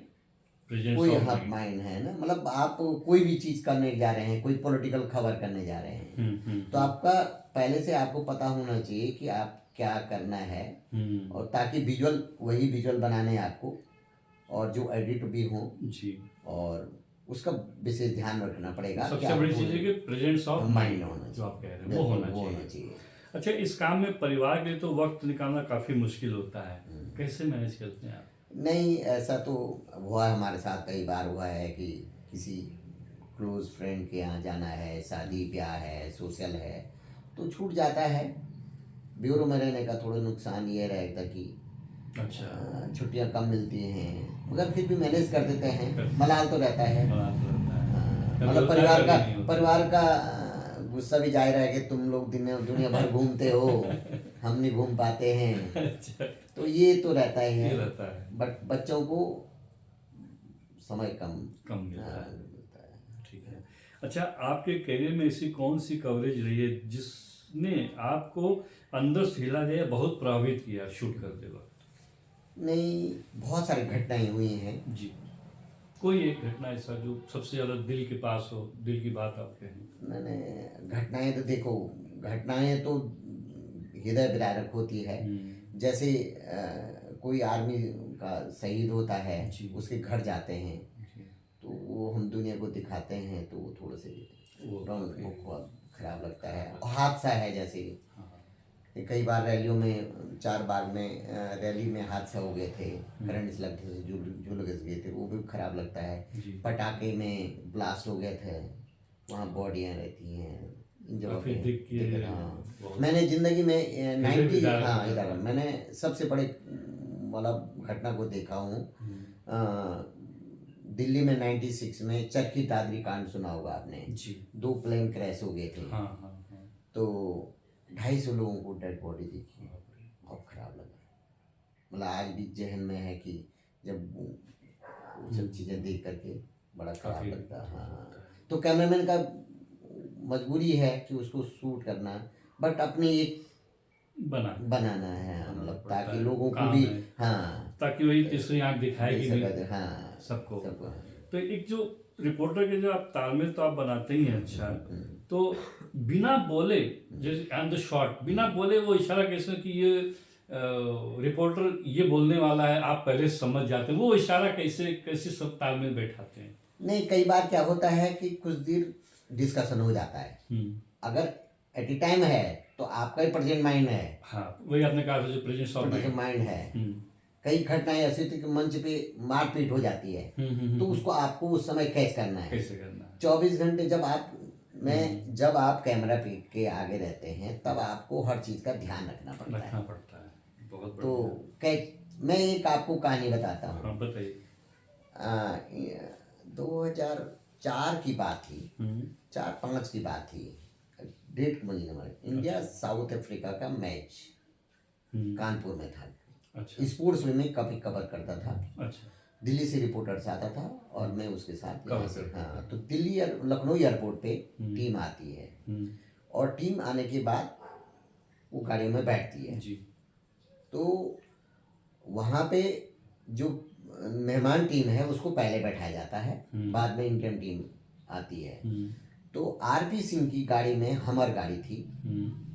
प्रेजेंस कोई ऑफ हाफ माइंड है ना, मतलब आप कोई भी चीज़ करने जा रहे हैं, कोई पॉलिटिकल खबर करने जा रहे हैं, तो आपका पहले से आपको पता होना चाहिए कि आप क्या करना है, और ताकि विजुअल, वही विजुअल बनाने आपको, और जो एडिट भी हो जी। और उसका विशेष ध्यान रखना पड़ेगा। सबसे बड़ी चीज़ है कि प्रेजेंस ऑफ माइंड होना जो आप कह रहे हैं वो बिल्कुल, होना चाहिए। अच्छा, इस काम में परिवार के लिए तो वक्त निकालना काफ़ी मुश्किल होता है, कैसे मैनेज करते हैं आप? नहीं, ऐसा तो हुआ है हमारे साथ, कई बार हुआ है कि किसी क्लोज फ्रेंड के यहाँ जाना है, शादी ब्याह है, सोशल है, तो छूट जाता है। ब्यूरो में रहने का थोड़ा नुकसान ये रहेगा कि अच्छा, छुट्टियाँ कम मिलती हैं, मगर फिर भी मैनेज कर देते हैं, मलाल तो रहता है। मतलब परिवार का गुस्सा भी जाहिर है कि तुम लोग दुनिया भर घूमते हो, हम नहीं घूम पाते हैं, अच्छा, तो ये तो रहता ही ये है। रहता है। बट बच्चों को समय कम मिलता है। मिलता है। ठीक है। अच्छा, आपके करियर में ऐसी कौन सी कवरेज रही है जिसने आपको अंदर से हिला दिया, बहुत प्रभावित किया शूट करते वक्त? नहीं, बहुत सारी घटनाएं हुई हैं। जी। कोई एक घटना ऐसा जो सबसे ज़्यादा दिल के पास हो, दिल की बात आप कहें? मैंने घटनाएं तो देखो, घटनाएं तो हृदय विदारक होती है। जैसे कोई आर्मी का शहीद होता है, जी। उसके घर जाते हैं, जी। तो वो हम दुनिया को दिखाते हैं, तो वो थोड़े से वो बहुत खराब लगता है। और हादसा है जैसे हाँ, कई बार रैलियों में, 4 बार में रैली में हादसा हो गए थे, करंट लगने से झूल गए थे, वो भी खराब लगता है। जी। पटाखे में ब्लास्ट हो गए थे, वहाँ बॉडियाँ रहती हैं इन जगहों काफ़ी पे। दिख के हाँ, मैंने ज़िंदगी में 90, हाँ इधर मैंने सबसे बड़े मतलब घटना को देखा हूँ। दिल्ली में 96 में चरखी दादरी कांड सुना होगा आपने जी। 2 प्लेन क्रैश हो गए थे। हाँ हाँ हाँ। तो 250 लोगों को डेड बॉडी देखी, बहुत खराब लगा। मतलब आज भी जहन में है कि जब वो सब चीज़ें देख करके बड़ा खराब लगता है। हाँ, तो कैमरामैन का मजबूरी है कि उसको शूट करना, बट अपनी एक बनाना है, मतलब ताकि लोगों को भी, हाँ, ताकि वही तीसरी आंख दिखाएगी भी हाँ सबको। तो एक जो रिपोर्टर के जो आप तालमेल तो आप बनाते ही हैं, अच्छा, तो बिना बोले, जैसे ऑन द शॉट बिना बोले वो इशारा कैसे कि ये रिपोर्टर ये बोलने वाला है, आप पहले समझ जाते हैं, वो इशारा कैसे कैसे सब तालमेल बैठाते हैं? नहीं, कई बार क्या होता है कि कुछ देर डिस्कशन हो जाता है, अगर एट ए टाइम है तो आपका ही प्रेजेंट माइंड है। हाँ, वही आपने कहा जो प्रेजेंस ऑफ माइंड है। कई घटनाएं ऐसी थी कि मंच पे मारपीट हो जाती है, तो उसको आपको उस समय कैच करना है, कैसे करना है। 24 घंटे जब आप कैमरा पे के आगे रहते हैं, तब आपको हर चीज का ध्यान रखना पड़ता है। बहुत तो मैं एक आपको कहानी बताता हूँ। हाँ, बताइए। 2004 की बात थी, 4-5 की बात थी, डेट महीने में इंडिया साउथ अफ्रीका का मैच कानपुर में था। अच्छा। स्पोर्ट्स में कभी कवर करता था। अच्छा। दिल्ली से रिपोर्टर्स आता था और मैं उसके साथ हाँ, तो दिल्ली लखनऊ एयरपोर्ट पे टीम आती है, और टीम आने के बाद वो गाड़ी में बैठती है जी। तो वहाँ पे जो मेहमान टीम है उसको पहले बैठाया जाता है, बाद में इंडियन टीम आती है। तो आरपी सिंह की गाड़ी में हमर गाड़ी थी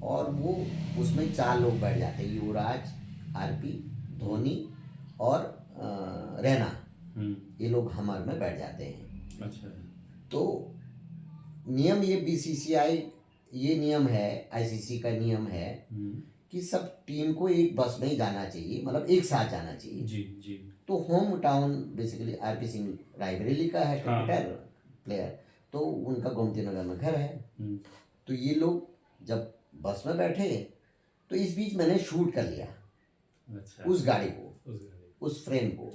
और वो उसमें 4 लोग बैठ जाते, युवराज, आरपी, धोनी और रैना, ये लोग हमर में बैठ जाते हैं। अच्छा। तो नियम ये बीसीसीआई ये नियम है, आईसीसी का नियम है कि सब टीम को एक बस में ही जाना चाहिए, मतलब एक साथ जाना चाहिए। जी जी। तो home town basically RP Singh Raebareli का है क्रिकेटर प्लेयर, तो उनका गोमती नगर में घर है। तो ये लोग जब बस में बैठे तो इस बीच मैंने शूट कर लिया अच्छा। उस गाड़ी को, उस फ्रेम को,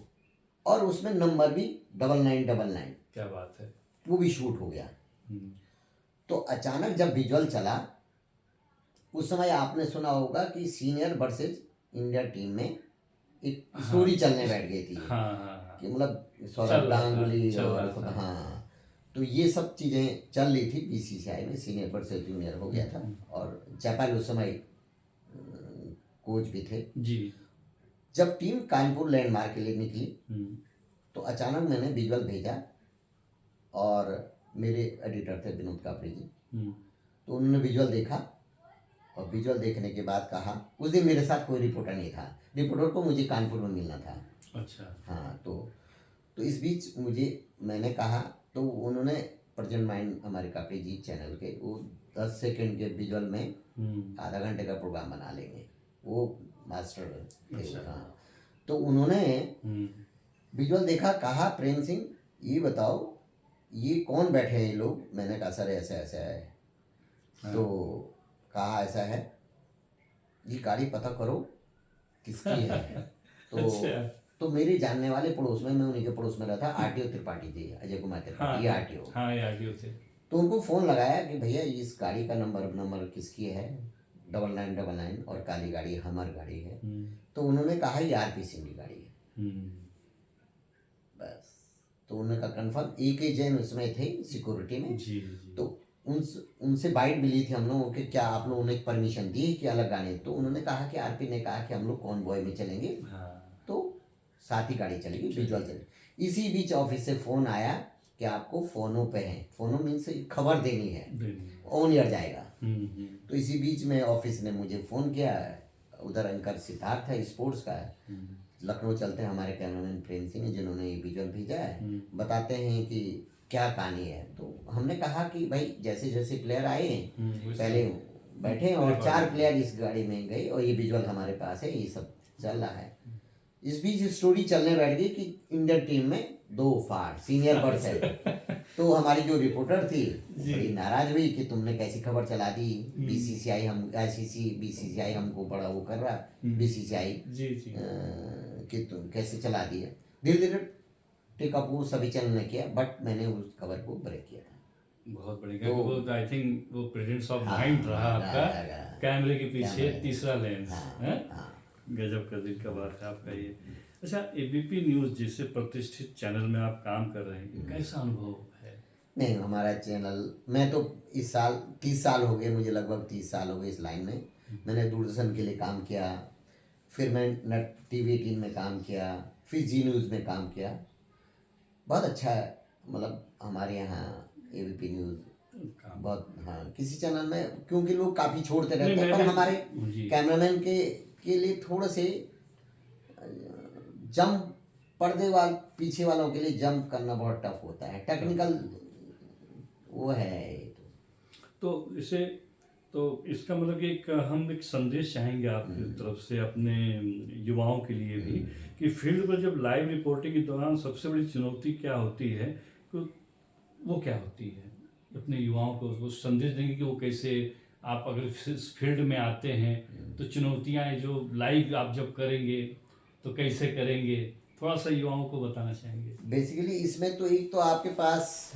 और उसमें नंबर भी 9999। क्या बात है। वो भी शूट हो गया। तो अचानक जब विजुअल चला, उस समय आपने सुना होगा कि सीनियर वर्सेस इंडिया टीम में एक स्टोरी चलने बैठ गई थी। कि मतलब सौरभ गांगुली और हाँ, तो ये सब चीज़ें चल रही थी बीसीसीआई में, सीनियर वर्सेस जूनियर हो गया था। और जयपाल उस समय कोच भी थे जी। जब टीम कानपुर लैंडमार्क के लिए निकली तो अचानक मैंने विजुअल भेजा और मेरे एडिटर थे विनोद कापड़ी जी, तो उन्होंने विजुअल देखा और विजुअल देखने के बाद कहा, उस दिन मेरे साथ कोई रिपोर्टर नहीं था, रिपोर्टर को मुझे कानपुर में मिलना था। अच्छा। हाँ, तो इस बीच मैंने कहा, तो उन्होंने प्रेजेंट माइंड हमारे कापड़ी जी चैनल के, वो 10 सेकंड के विजुअल में आधा घंटे का प्रोग्राम बना लेंगे, वो मास्टर थे। हाँ, तो उन्होंने विजुअल देखा, कहा प्रेम सिंह ये बताओ ये कौन बैठे हैं ये लोग। मैंने कहा सर ऐसा ऐसा है। तो कहा ऐसा है, ये गाड़ी पता करो किसकी है। तो मेरे जानने वाले पड़ोस में, मैं उन्हीं के पड़ोस में रहता, आरटीओ त्रिपाठी थे, अजय कुमार त्रिपाठी, ये आरटीओ। हाँ, ये आरटीओ थे। तो उनको फ़ोन लगाया कि भैया इस गाड़ी का नंबर किसकी है, 9999, और काली गाड़ी हमर गाड़ी है। तो उन्होंने कहा ये आरपी सिंह की गाड़ी है। बस, तो उन्होंने कहा कन्फर्म। AK जैन उसमें थे सिक्योरिटी में। जी। तो उनसे बाइट मिली थी हम लोगों के, क्या आप लोगों ने परमिशन दी कि अलग गाड़ी। तो उन्होंने कहा कि आरपी ने कहा कि हम लोग कॉन्वॉय में चलेंगे। तो साथ ही गाड़ी चलेगी, विजुअल चलेगी। इसी बीच ऑफिस से फ़ोन आया कि आपको फ़ोनों पे है, फ़ोनों मीन्स खबर देनी है, ऑन एयर जाएगा। तो इसी बीच में ऑफिस ने मुझे फ़ोन किया, उधर एंकर सिद्धार्थ है स्पोर्ट्स का है, लखनऊ चलते हैं, हमारे कैमरामैन प्रेम सिंह जिन्होंने ये विजुअल भेजा है, बताते हैं कि क्या कहानी है। तो हमने कहा कि भाई जैसे जैसे प्लेयर आए पहले बैठे और 4 प्लेयर इस गाड़ी में गए और ये विजुअल हमारे पास है, ये सब चल रहा है। इस बीच स्टोरी चलने बैठ गई कि इंडियन टीम में 2 फाड़ सीनियर पर्स है। तो हमारी जो रिपोर्टर थी बड़ी नाराज हुई कि तुमने कैसी खबर चला दी, बीसीसीआई हम आईसीसी बीसीसीआई हमको बड़ा वो कर रहा, बीसीसीआई कि तुम कैसे चला दिया। धीरे धीरे टेकअप वो सभी चैनल ने किया, बट मैंने उस खबर को ब्रेक किया था। बहुत बढ़िया। तो आई थिंक वो प्रेजेंस ऑफ माइंड रहा आपका, कैमरे के पीछे तीसरा लेंस। गजब का दिन का बात है आपका ये। अच्छा, एबीपी न्यूज़ जैसे प्रतिष्ठित चैनल में आप काम कर रहे हैं, कैसा अनुभव है? नहीं, हमारा चैनल, मैं तो इस साल 30 साल हो गए मुझे, लगभग 30 साल हो गए इस लाइन में। मैंने दूरदर्शन के लिए काम किया, फिर मैं नेट TV18 में काम किया, फिर जी न्यूज़ में काम किया। बहुत अच्छा है, मतलब हमारे यहाँ एबीपी न्यूज़ बहुत, हाँ, किसी चैनल में क्योंकि लोग काफ़ी छोड़ते रहते हैं, पर हमारे कैमरामैन के लिए थोड़े से जंप, पर्दे पीछे वालों के लिए जंप करना बहुत टफ होता है, टेक्निकल वो है। तो इसका मतलब कि हम एक संदेश चाहेंगे आपकी तरफ से अपने युवाओं के लिए भी कि फील्ड पर जब लाइव रिपोर्टिंग के दौरान सबसे बड़ी चुनौती क्या होती है, तो वो क्या होती है? अपने युवाओं को वो संदेश देंगे कि वो कैसे, आप अगर फील्ड में आते हैं तो चुनौतियाँ जो लाइव आप जब करेंगे तो कैसे करेंगे, थोड़ा सा युवाओं को बताना चाहेंगे। बेसिकली इसमें तो एक तो आपके पास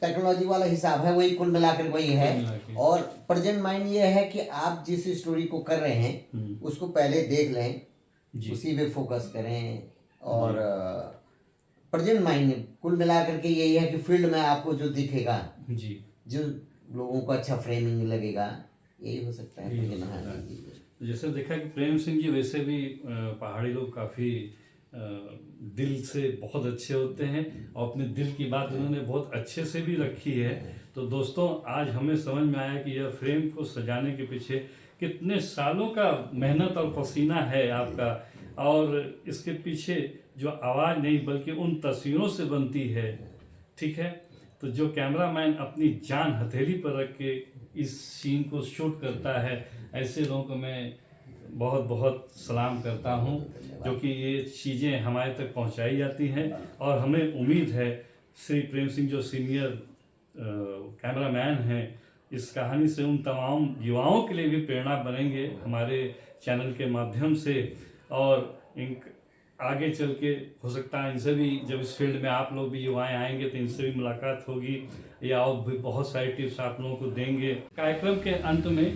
टेक्नोलॉजी वाला हिसाब है, वही कुल मिलाकर वही है, और प्रेजेंट माइंड ये है कि आप जिस स्टोरी को कर रहे हैं उसको पहले देख लें, उसी पे फोकस करें। और प्रेजेंट माइंड कुल मिलाकर के यही है कि फील्ड में आपको जो दिखेगा, जो लोगों को अच्छा फ्रेमिंग लगेगा, यही हो सकता है। जैसे देखा कि प्रेम सिंह जी वैसे भी पहाड़ी लोग काफ़ी दिल से बहुत अच्छे होते हैं और अपने दिल की बात उन्होंने बहुत अच्छे से भी रखी है। तो तो दोस्तों आज हमें समझ में आया कि यह फ्रेम को सजाने के पीछे कितने सालों का मेहनत और पसीना है आपका, और इसके पीछे जो आवाज़ नहीं बल्कि उन तस्वीरों से बनती है, ठीक है। तो जो कैमरामैन अपनी जान हथेली पर रख के इस सीन को शूट करता है, ऐसे लोगों को मैं बहुत बहुत सलाम करता हूँ, जो कि ये चीज़ें हमारे तक पहुँचाई जाती हैं। और हमें उम्मीद है श्री प्रेम सिंह जो सीनियर कैमरामैन हैं, इस कहानी से उन तमाम युवाओं के लिए भी प्रेरणा बनेंगे हमारे चैनल के माध्यम से, और इन आगे चल के हो सकता है इनसे भी, जब इस फील्ड में आप लोग भी युवाएं आएंगे तो इनसे भी मुलाकात होगी, या और भी बहुत सारी टिप्स आप लोगों को देंगे। कार्यक्रम के अंत में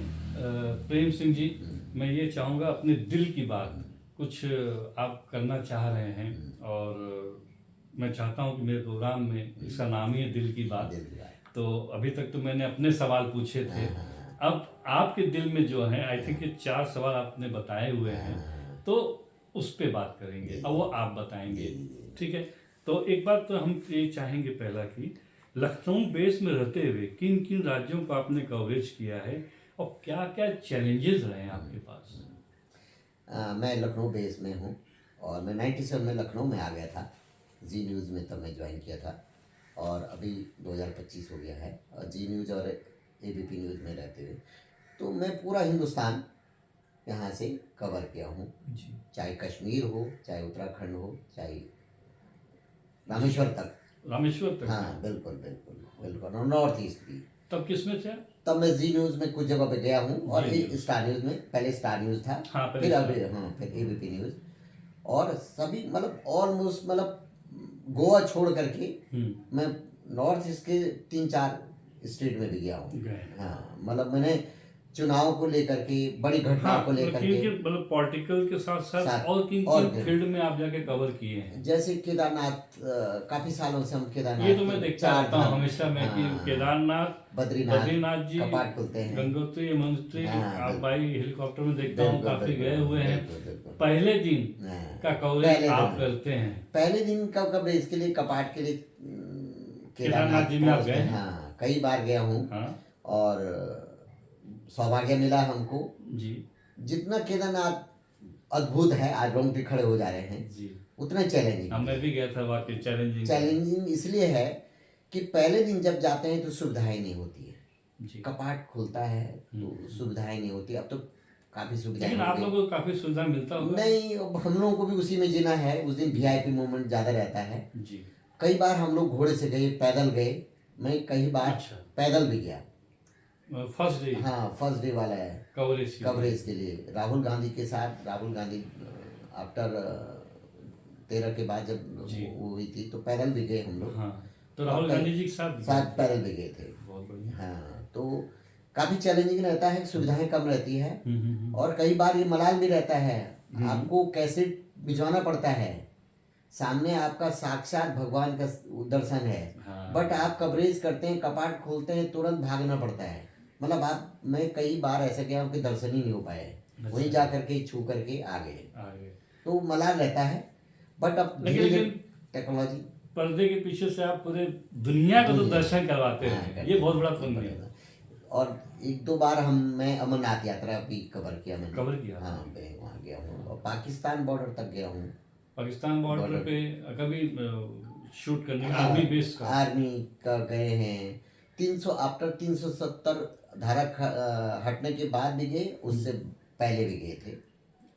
प्रेम सिंह जी, मैं ये चाहूँगा अपने दिल की बात कुछ आप करना चाह रहे हैं, और मैं चाहता हूँ कि मेरे प्रोग्राम में इसका नाम ही है दिल की बात। तो अभी तक तो मैंने अपने सवाल पूछे थे, अब आपके दिल में जो है, आई थिंक ये 4 सवाल आपने बताए हुए हैं, तो उस पे बात करेंगे और वो आप बताएंगे, ठीक है। तो एक बात तो हम ये चाहेंगे पहला कि लखनऊ बेस में रहते हुए किन किन राज्यों को आपने कवरेज किया है और क्या क्या चैलेंजेस रहे हैं आपके पास? मैं लखनऊ बेस में हूँ और मैं 97 में लखनऊ में आ गया था, जी न्यूज़ में तब मैं ज्वाइन किया था, और अभी 2025 हो गया है और जी न्यूज़ और एबीपी न्यूज़ में रहते हुए तो मैं पूरा हिंदुस्तान यहाँ से कवर किया हूँ, चाहे कश्मीर हो, चाहे उत्तराखंड हो, चाहे रामेश्वर तक। हाँ बिल्कुल बिल्कुल बिल्कुल, और नॉर्थ ईस्ट भी। तब किस में थे? तब मैं जी न्यूज़ में कुछ जगह पे गया हूँ, और स्टार न्यूज़ में, पहले स्टार न्यूज़ था, फिर एबीपी न्यूज़, और सभी मतलब ऑलमोस्ट मतलब गोवा छोड़ करके मैं नॉर्थ ईस्ट के 3-4 स्टेट में भी गया हूँ। हाँ मतलब मैंने चुनाव को लेकर के, बड़ी घटनाओं को लेकर के, मतलब पॉलिटिकल के साथ साथ और किन फील्ड में आप जाके कवर किए हैं? जैसे केदारनाथ, काफी सालों से हम केदारनाथ, ये तो मैं देखता रहता हूँ हमेशा मैं कि केदारनाथ, बद्रीनाथ जी कपाट खुलते हैं, गंगोत्री यमुनोत्री, आप भाई हेलीकॉप्टर में देखता हूँ काफी गए हुए हैं। पहले दिन का कवरेज आप करते हैं? पहले दिन का कवरेज इसके लिए, कपाट के लिए केदारनाथ जी में आप गए? हाँ कई बार गया हूँ, और सौभाग्य मिला हमको जी। जितना केदारनाथ अद्भुत है, आज रोंगटे खड़े हो जा रहे हैं जी, उतना चैलेंजिंग। मैं भी गया था, वाकई चैलेंजिंग इसलिए है कि पहले दिन जब जाते हैं तो सुविधाएं नहीं होती है जी। कपाट खुलता है तो सुविधाएं नहीं होती, अब तो काफी सुविधाएं। लेकिन आप लोगों को काफी सुविधा मिलता होगा? नहीं, हम लोगों को भी उसी में जीना है। उस दिन वीआईपी मूवमेंट ज्यादा रहता है जी। कई बार हम लोग घोड़े से गए, पैदल गए, मैं कई बार पैदल भी गया। First day? हाँ फर्स्ट डे वाला है कवरेज के लिए, राहुल गांधी के साथ। राहुल गांधी आफ्टर 13 के बाद जब वो हुई थी तो पैदल भी गए हम लोग। तो राहुल गांधी जी के साथ पैदल भी गए थे। बहुत बढ़िया। हाँ तो काफी चैलेंजिंग रहता है, सुविधाएं कम रहती है, और कई बार ये मलाल भी रहता है, आपको कैसेट भिजवाना पड़ता है, सामने आपका साक्षात भगवान का दर्शन है, बट आप कवरेज करते हैं, कपाट खोलते हैं, तुरंत भागना पड़ता है। मतलब मैं कई बार ऐसा गया हूँ कि दर्शन ही नहीं हो पाए, वहीं जा करके छू करके आ गए। तो मलाल रहता है, बट अब लेकिन टेक्नोलॉजी, पर्दे के पीछे से आप पूरे दुनिया को तो दर्शन करवाते हैं, ये बहुत बड़ा पुण्य है। और 1-2 बार मैं अमरनाथ यात्रा भी कवर किया मैंने। हाँ मैं वहाँ गया हूँ, और पाकिस्तान बॉर्डर तक गया हूँ। पाकिस्तान बॉर्डर पे कभी शूट करने का आर्मी बेस का? आर्मी का गए हैं, 370 धारा हटने के बाद भी गए, उससे पहले भी गए थे।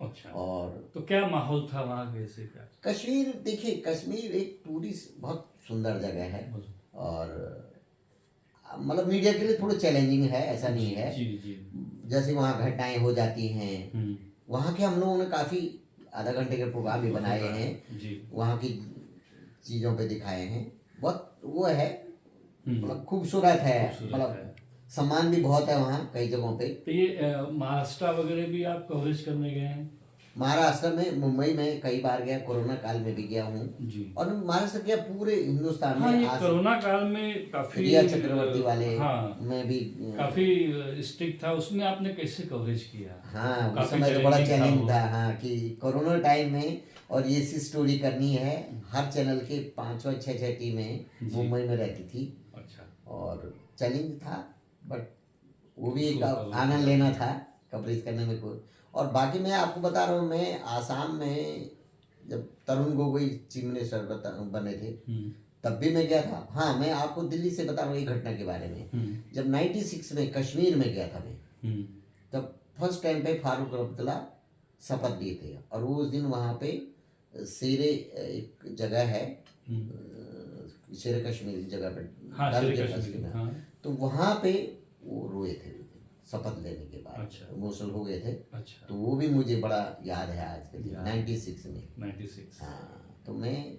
अच्छा। और तो क्या माहौल था वहाँ कैसे क्या? कश्मीर देखिए, कश्मीर एक टूरिस्ट बहुत सुंदर जगह है, और मतलब मीडिया के लिए थोड़ा चैलेंजिंग है, ऐसा नहीं है जी। जैसे वहाँ घटनाएं हो जाती हैं, वहाँ के हम लोगों ने काफ़ी आधा घंटे के प्रोग्राम भी बनाए हैं जी, वहाँ की चीज़ों पे दिखाए हैं। बहुत वो है, मतलब खूबसूरत है, मतलब सम्मान भी बहुत है वहाँ कई जगहों पे। तो ये महाराष्ट्र वगैरह भी आप कवरेज करने गए हैं? महाराष्ट्र में, मुंबई में कई बार गया, कोरोना काल में भी गया हूँ जी। और महाराष्ट्र गया पूरे हिंदुस्तान में। ये कोरोना काल में काफी रिया चक्रवर्ती वाले में भी काफी स्ट्रिक्ट था, उसमें आपने कैसे कवरेज किया? हाँ उस समय तो बड़ा चैलेंज था। हाँ कि कोरोना टाइम में, और ये सी स्टोरी करनी है, हर चैनल के 5 और 6 टीमें मुंबई में रहती थी। अच्छा। और चैलेंज था, बट वो भी एक शुभ आनंद लेना था कवरेज करने में कोई। और बाकी मैं आपको बता रहा हूँ, मैं आसाम में जब तरुण गोगोई चीफ मिनिस्टर बने थे तब भी मैं गया था। हाँ, मैं आपको दिल्ली से बता रहा हूँ एक घटना के बारे में। जब 96 में कश्मीर में गया था मैं, तब फर्स्ट टाइम पे फारूक अब्दुल्ला शपथ लिए थे। और वो उस दिन वहाँ पे शेरे एक जगह है, शेर कश्मीर की जगह पे, हाँ, डल शेर के कश्मीर, कश्मीर में, हाँ। तो वहाँ पे वो रोए थे उस दिन, शपथ लेने के बाद अच्छा। इमोशनल हो गए थे। अच्छा। तो वो भी मुझे बड़ा याद है आज के दिन, याद। 96 में। 96। हाँ, तो मैं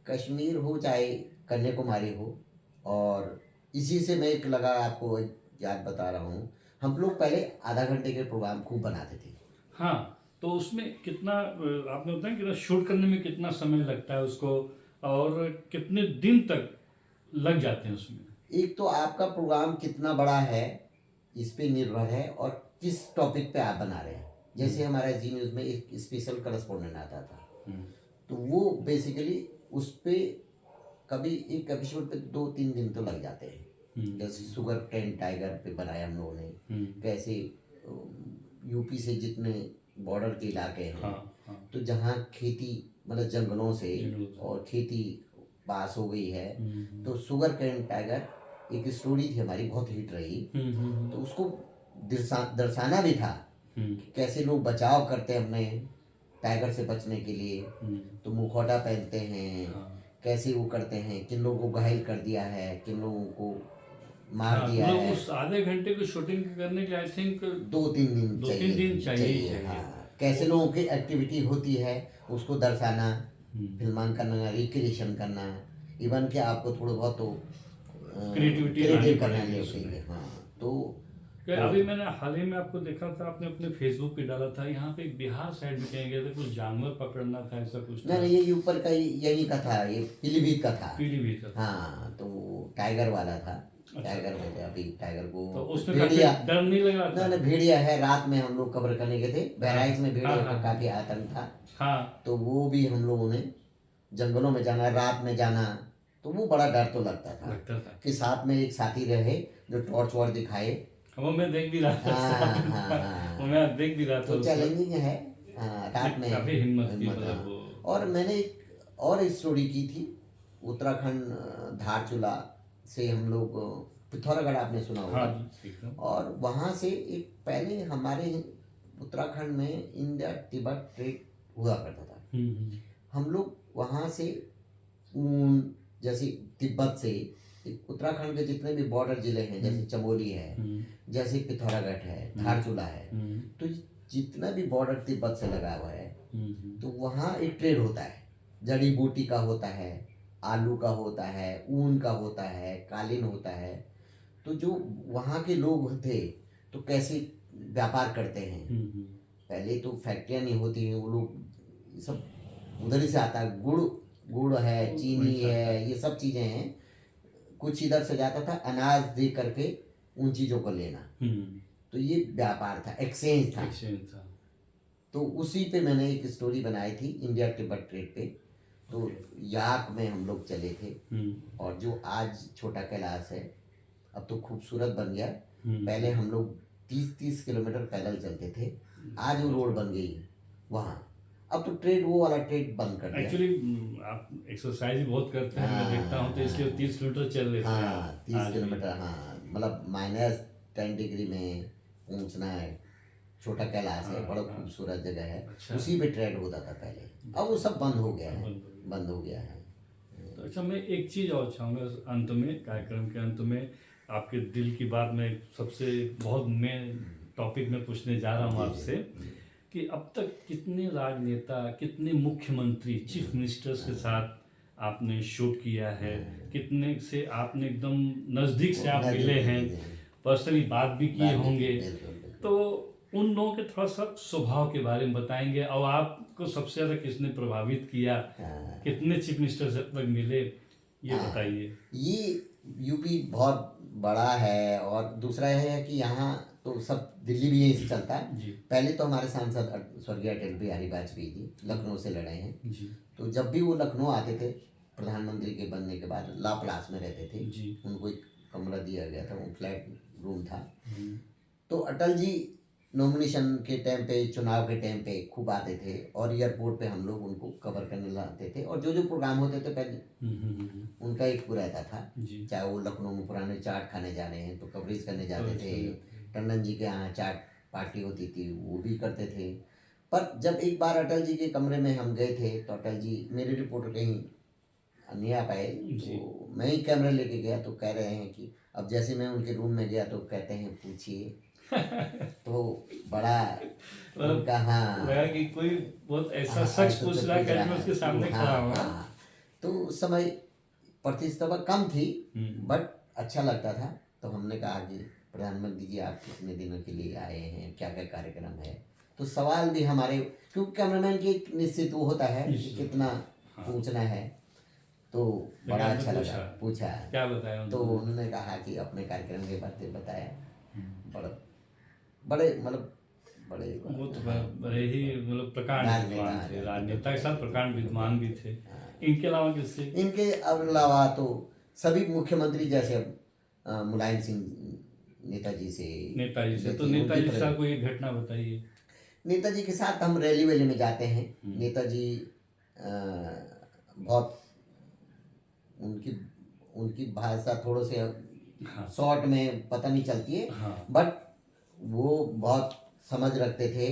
कश्मीर हो चाहे कन्याकुमारी हो, और इसी से मैं एक लगा आपको एक याद बता रहा हूँ। हम लोग पहले आधा घंटे के प्रोग्राम खूब बनाते थे। हाँ, तो उसमें कितना आपने बताया कि शूट करने में कितना समय लगता है उसको, और कितने दिन तक लग जाते हैं उसमें? एक तो आपका प्रोग्राम कितना बड़ा है इस पे निर्भर है, और किस टॉपिक पे आप बना रहे हैं। जैसे हमारा जी न्यूज़ में एक स्पेशल करस्पॉन्डेंट आता था, तो वो बेसिकली उस पे कभी एक एपिसोड पे 2-3 दिन तो लग जाते हैं। जैसे शुगर कैन टाइगर पे बनाया हम लोगों ने, कैसे यूपी से जितने बॉर्डर के इलाके हैं, हाँ। तो जहाँ खेती मतलब जंगलों से जंगलों से। और खेती पास हो गई है, तो शुगर कैन टाइगर एक स्टोरी थी हमारी, बहुत हिट रही। तो उसको दर्शाना भी था कि कैसे लोग बचाव करते हैं अपने टाइगर से बचने के लिए। तो मुखौटा पहनते हैं, कैसे वो करते हैं, किन लोगों को घायल कर दिया है, किन लोगों को मार दिया मतलब है। उस आधे घंटे की शूटिंग करने के लिए आई थिंक 2-3 दिन 2-3 दिन चाहिए। हाँ, कैसे लोगों की एक्टिविटी होती है उसको दर्शाना, फिल्मांकन करना, रिक्रिएशन करना, इवन कि आपको थोड़ा बहुत तो क्रिएटिविटी क्रिएटिव करना पड़ेगी चाहिए। उसमें। हाँ, तो अभी मैंने हाल ही में आपको देखा था, आपने अपने फेसबुक पे डाला था, यहाँ पे बिहार साइड में कहीं गए थे, कुछ जानवर पकड़ना था, ऐसा कुछ था। नहीं, ये ऊपर का यही का था, ये पीलीभीत का था। पीलीभीत का था। हाँ, तो टाइगर वाला था। अच्छा। टाइगर में थे, अभी टाइगर को तो उसमें काफी डर नहीं लग रहा था? ना भेड़िया है, रात में हम लोग कवर करने गए थे बहराइच में, भेड़िया का हाँ। काफी आतंक था। हाँ। तो वो भी हम लोगों ने जंगलों में जाना, रात में जाना, तो वो बड़ा डर तो लगता था कि साथ में एक साथी रहे जो टॉर्च वॉर्च दिखाए। वो मैं देख भी रहा था। वो मैं देख भी रहा था। तो चैलेंजिंग है। हाँ, रात में काफी हिम्मत की, मतलब हाँ। वो। और मैंने एक और स्टोरी की थी उत्तराखंड, धारचूला से हम लोग पिथौरागढ़, आपने सुना होगा। हाँ जी, एकदम। और वहाँ से एक पहले हमारे उत्तराखंड में इंडिया तिब्बत ट्रेड हुआ करता था। हम लोग वहाँ से ऊन, जैसे तिब्बत से उत्तराखंड के जितने भी बॉर्डर जिले हैं, जैसे चमोली है, जैसे पिथौरागढ़ है, धारचूला है, तो जितना भी बॉर्डर तिब्बत से लगा हुआ है, तो वहाँ एक ट्रेड होता है। जड़ी बूटी का होता है, आलू का होता है, ऊन का होता है, कालीन होता है। तो जो वहाँ के लोग थे तो कैसे व्यापार करते हैं। पहले तो फैक्ट्रियाँ नहीं होती हैं, वो लोग सब उधर ही से आता है। गुड़ है, चीनी है, ये सब चीज़ें हैं। कुछ इधर से जाता था, अनाज दे करके उन चीज़ों को लेना। तो ये व्यापार था, एक्सचेंज था। तो उसी पे मैंने एक स्टोरी बनाई थी, इंडिया तिब्बत ट्रेड पे। तो याक में हम लोग चले थे, और जो आज छोटा कैलाश है अब तो खूबसूरत बन गया। पहले हम लोग 30-30 किलोमीटर पैदल चलते थे, आज वो रोड बन गई वहाँ। अब तो ट्रेड, वो वाला ट्रेड बंद कर दिया। एक्चुअली आप एक्सरसाइज बहुत करते हैं, मैं देखता हूँ, तो इसलिए 30 किलोमीटर चल लेते हैं। हाँ, 30 किलोमीटर, हाँ, मतलब -10 डिग्री में पहुँचना है। छोटा कैलाश है, बड़ा खूबसूरत जगह है। अच्छा। उसी पे ट्रेड होता था पहले, अब वो सब बंद हो गया है, बंद हो गया है। तो अच्छा, मैं एक चीज़ और चाहूँगा अंत में, कार्यक्रम के अंत में, आपके दिल की बात में सबसे बहुत मेन टॉपिक में पूछने जा रहा हूँ आपसे, कि अब तक कितने राजनेता, कितने मुख्यमंत्री, चीफ मिनिस्टर्स के साथ आपने शूट किया है, कितने से आपने एकदम नज़दीक से आप मिले हैं, पर्सनली बात भी किए होंगे, तो उन लोगों के थोड़ा सा स्वभाव के बारे में बताएंगे, और आपको सबसे ज़्यादा किसने प्रभावित किया, कितने चीफ मिनिस्टर से अब तक मिले, ये बताइए। ये यूपी बहुत बड़ा है, और दूसरा यह है कि यहाँ तो सब, दिल्ली भी यहीं से चलता है। पहले तो हमारे सांसद स्वर्गीय अटल बिहारी वाजपेयी जी लखनऊ से लड़े हैं। तो जब भी वो लखनऊ आते थे, प्रधानमंत्री के बनने के बाद लाप्लास में रहते थे, उनको एक कमरा दिया गया था, वो फ्लैट रूम था। तो अटल जी नॉमिनेशन के टाइम पे, चुनाव के टाइम पे खूब आते थे और एयरपोर्ट पे हम लोग उनको कवर करने लाते थे। और जो जो प्रोग्राम होते थे पहले उनका एक पूरा रहता था, चाहे वो लखनऊ में पुराने चाट खाने जा रहे हैं तो कवरेज करने जाते थे, टंडन जी के यहाँ चाट पार्टी होती थी वो भी करते थे। पर जब एक बार अटल जी के कमरे में हम गए थे तो अटल जी, मेरे रिपोर्टर कहीं नहीं आ पाए, तो मैं ही कैमरा लेके गया। तो कह रहे हैं कि अब जैसे मैं उनके रूम में गया तो कहते हैं पूछिए। तो बड़ा उनका, हाँ, लगा कि कोई बहुत ऐसा हाँ, शख्स ऐसा पूछ तो रहा है पूछ रहा कि मैं उसके है। सामने हाँ, खड़ा हूँ। हाँ। तो उस समय प्रतिस्पर्धा कम थी, बट अच्छा लगता था। तो हमने कहा कि प्रधानमंत्री जी आप कितने दिनों के लिए आए हैं, क्या क्या कार्यक्रम है। तो सवाल भी हमारे, क्योंकि कैमरामैन की एक निश्चित वो होता है कि कितना पूछना है। तो बड़ा अच्छा लगा, पूछा क्या बताया तो उन्होंने कहा कि अपने कार्यक्रम के बारे में बताया। बड़े बड़े मतलब बड़े, वो तो बड़े ही मतलब प्रकांड विद्वान थे, राजनेता के साथ प्रकांड विद्वान भी थे। इनके अलावा किससे? इनके अलावा तो सभी मुख्यमंत्री, जैसे अब मुलायम सिंह नेताजी से तो नेताजी के साथ कोई एक घटना बताइए। नेताजी के साथ हम रैली वैली में जाते हैं। नेताजी बहुत, उनकी उनकी भाषा थोड़े से शॉर्ट में पता नहीं चलती है, बट वो बहुत समझ रखते थे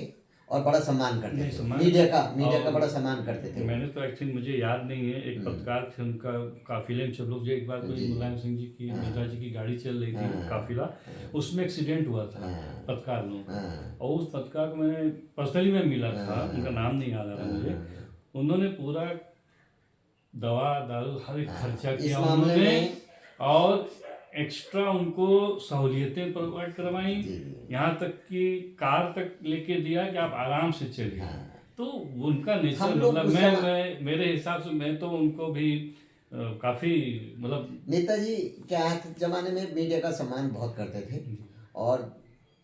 और बड़ा सम्मान करते थे। मीडिया का बड़ा सम्मान करते थे। मैंने तो एक्चुअली, मुझे याद नहीं है, एक पत्रकार थे उनका, काफिले में सब लोग, जो एक बार कोई मुलायम सिंह जी की, नेताजी की गाड़ी चल रही थी, काफिला, उसमें एक्सीडेंट हुआ था पत्रकार लोग। और उस पत्रकार को मैंने पर्सनली मैं मिला था, उनका नाम नहीं याद आ रहा मुझे। उन्होंने पूरा दवा दारू हर एक खर्चा किया उन्होंने, और एक्स्ट्रा उनको सहूलियतें प्रोवाइड करवाई, यहाँ तक कि कार तक लेके दिया कि आप आराम से चलिए। तो उनका नेचर, मतलब मैं मेरे हिसाब से मैं तो उनको भी काफी, मतलब नेताजी क्या जमाने में मीडिया का सम्मान बहुत करते थे। और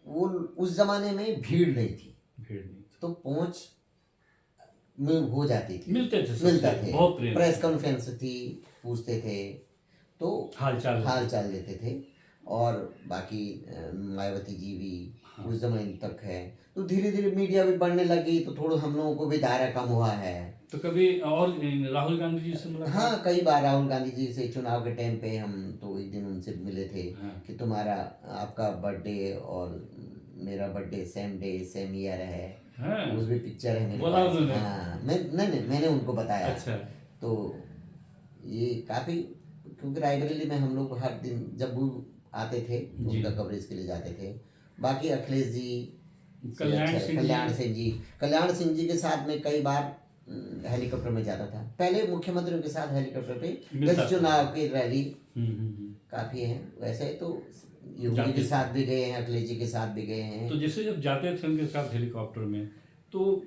वो उस जमाने में भीड़ नहीं थी, तो पहुंच में हो जाती थी, मिलते थे, बहुत प्रेस कॉन्फ्रेंस थी, पूछते थे, तो हाल चाल लेते थे। और बाकी मायावती जी भी उस जमाने तक है। तो धीरे धीरे मीडिया भी बढ़ने लगी, तो थोड़ा हम लोगों को भी दायरा कम हुआ है। तो कभी और राहुल गांधी जी से मुलाकात? हाँ, कई बार राहुल गांधी जी से चुनाव के टाइम पे हम तो एक दिन उनसे मिले थे। कि तुम्हारा, आपका बर्थडे और मेरा birthday same day same year है। उस भी पिक्चर है मेरे पास। हाँ, मैंने उनको बताया। अच्छा। तो ये काफ़ी, क्योंकि रायबरेली में हम लोग हर दिन जब वो आते थे तो उनका कवरेज के लिए जाते थे। बाकी अखिलेश जी, कल्याण सिंह जी के साथ में कई बार हेलीकॉप्टर में जाता था। पहले मुख्यमंत्रियों के साथ हेलीकॉप्टर पे, जैसे चुनाव की रैली काफ़ी है। वैसे तो योगी जी के साथ भी गए हैं, अखिलेश जी के साथ भी गए हैं। तो जैसे जब जाते थे उनके साथ हेलीकॉप्टर में, तो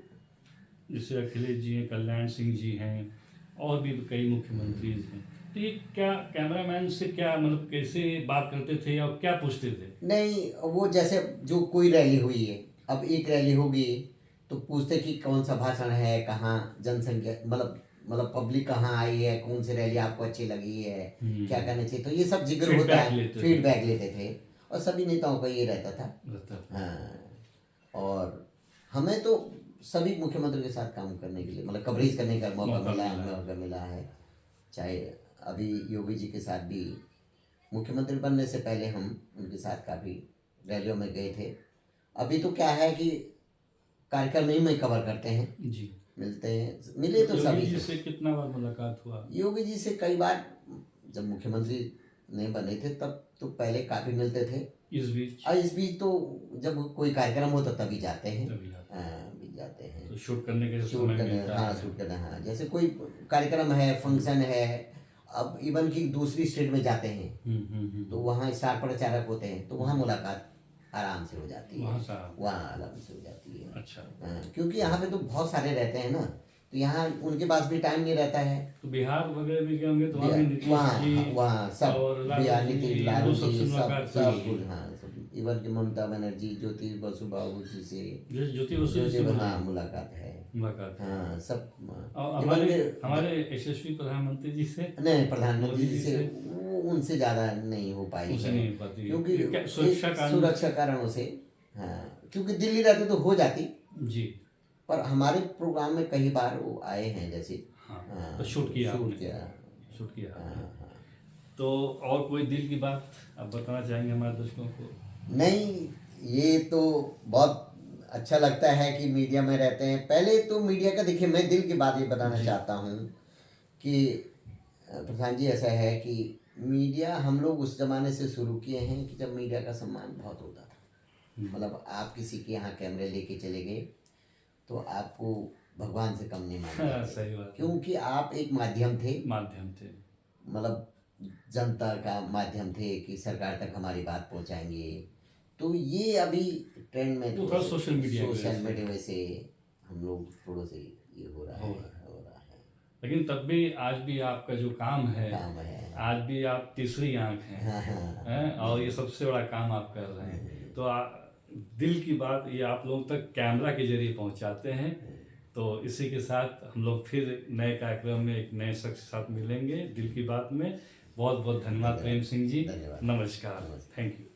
जैसे अखिलेश जी हैं, कल्याण सिंह जी हैं, और भी कई मुख्यमंत्री हैं, तो ये क्या कैमरामैन से क्या, मतलब कैसे बात करते थे और क्या पूछते थे? नहीं, वो जैसे जो कोई रैली हुई है, अब एक रैली होगी तो पूछते कि कौन सा भाषण है, कहाँ जनसंख्या, मतलब पब्लिक कहाँ आई है, कौन सी रैली आपको अच्छी लगी है, क्या करना चाहिए। तो ये सब जिक्र होता है, फीडबैक लेते थे। और सभी नेताओं का ये रहता था। हाँ, और हमें तो सभी मुख्यमंत्री के साथ काम करने के लिए, मतलब कवरेज करने का मौका मिला है। चाहे अभी योगी जी के साथ भी, मुख्यमंत्री बनने से पहले हम उनके साथ काफ़ी रैलियों में गए थे। अभी तो क्या है कि कार्यक्रम ही में कवर करते हैं जी, मिलते हैं, मिले तो सभी। योगी जी से कितना बार मुलाकात हुआ? योगी जी से कई बार, जब मुख्यमंत्री नहीं बने थे तब तो पहले काफ़ी मिलते थे। इस बीच तो जब कोई कार्यक्रम होता तभी जाते हैं। जाते हैं तो शूट करने के समय मिलता है। शूट करना, हाँ, जैसे कोई कार्यक्रम है, फंक्शन है, अब इवन की दूसरी स्टेट में जाते हैं तो वहाँ स्टार प्रचारक होते हैं, तो वहाँ मुलाकात आराम से हो जाती है, वहाँ आराम से हो जाती है। अच्छा। क्योंकि यहाँ पे तो बहुत सारे रहते हैं ना, तो यहाँ उनके पास भी टाइम नहीं रहता है। तो बिहार वगैरह भी गए होंगे, तो वहाँ सब बिहार, नीतीश, लालू जी, सब, हाँ, इवन की ममता बनर्जी, ज्योति बसु बाबू जी से, मुलाकात है। हाँ, सब। हमारे यशस्वी प्रधानमंत्री जी से, नहीं, प्रधानमंत्री जी से उनसे ज़्यादा नहीं हो पाई उनसे है, नहीं हो पाती क्योंकि क्या सुरक्षा एक कारणों सुरक्षा कारणों से। हाँ, क्योंकि दिल्ली रहते तो हो जाती, जी पर हमारे प्रोग्राम में कई बार वो आए हैं जैसे। हाँ हाँ, तो शूट किया शूट आपने किया। शूट किया हाँ, आपने हाँ। तो और कोई दिल की बात आप बताना चाहेंगे हमारे दर्शकों को? नहीं, ये तो बहुत अच्छा लगता है कि मीडिया में रहते हैं। पहले तो मीडिया का देखिए, मैं दिल की बात ये बताना जी चाहता हूँ कि प्रधान जी, ऐसा है कि मीडिया हम लोग उस जमाने से शुरू किए हैं कि जब मीडिया का सम्मान बहुत होता था। मतलब आप किसी के यहाँ कैमरे लेके चले गए तो आपको भगवान से कम नहीं माने हाँ, जाते, सही बात है। क्योंकि आप एक माध्यम थे, माध्यम थे मतलब जनता का माध्यम थे कि सरकार तक हमारी बात पहुंचाएंगे। तो ये अभी ट्रेंड में वो थोड़ा सोशल मीडिया की वजह सोशल से। मीडिया से हम लोग थोड़े से ये हो रहा हो है, रहा हो रहा है, लेकिन तब भी आज भी आपका जो काम है काम है। आज भी आप तीसरी आंख हैं हाँ, हाँ, हैं और ये सबसे बड़ा काम आप कर रहे हैं तो दिल की बात ये आप लोगों तक कैमरा के जरिए पहुंचाते हैं। तो इसी के साथ हम लोग फिर नए कार्यक्रम में एक नए शख्स के साथ मिलेंगे दिल की बात में। बहुत बहुत धन्यवाद प्रेम सिंह जी। धन्यवाद। नमस्कार। नमस्कार। Thank you.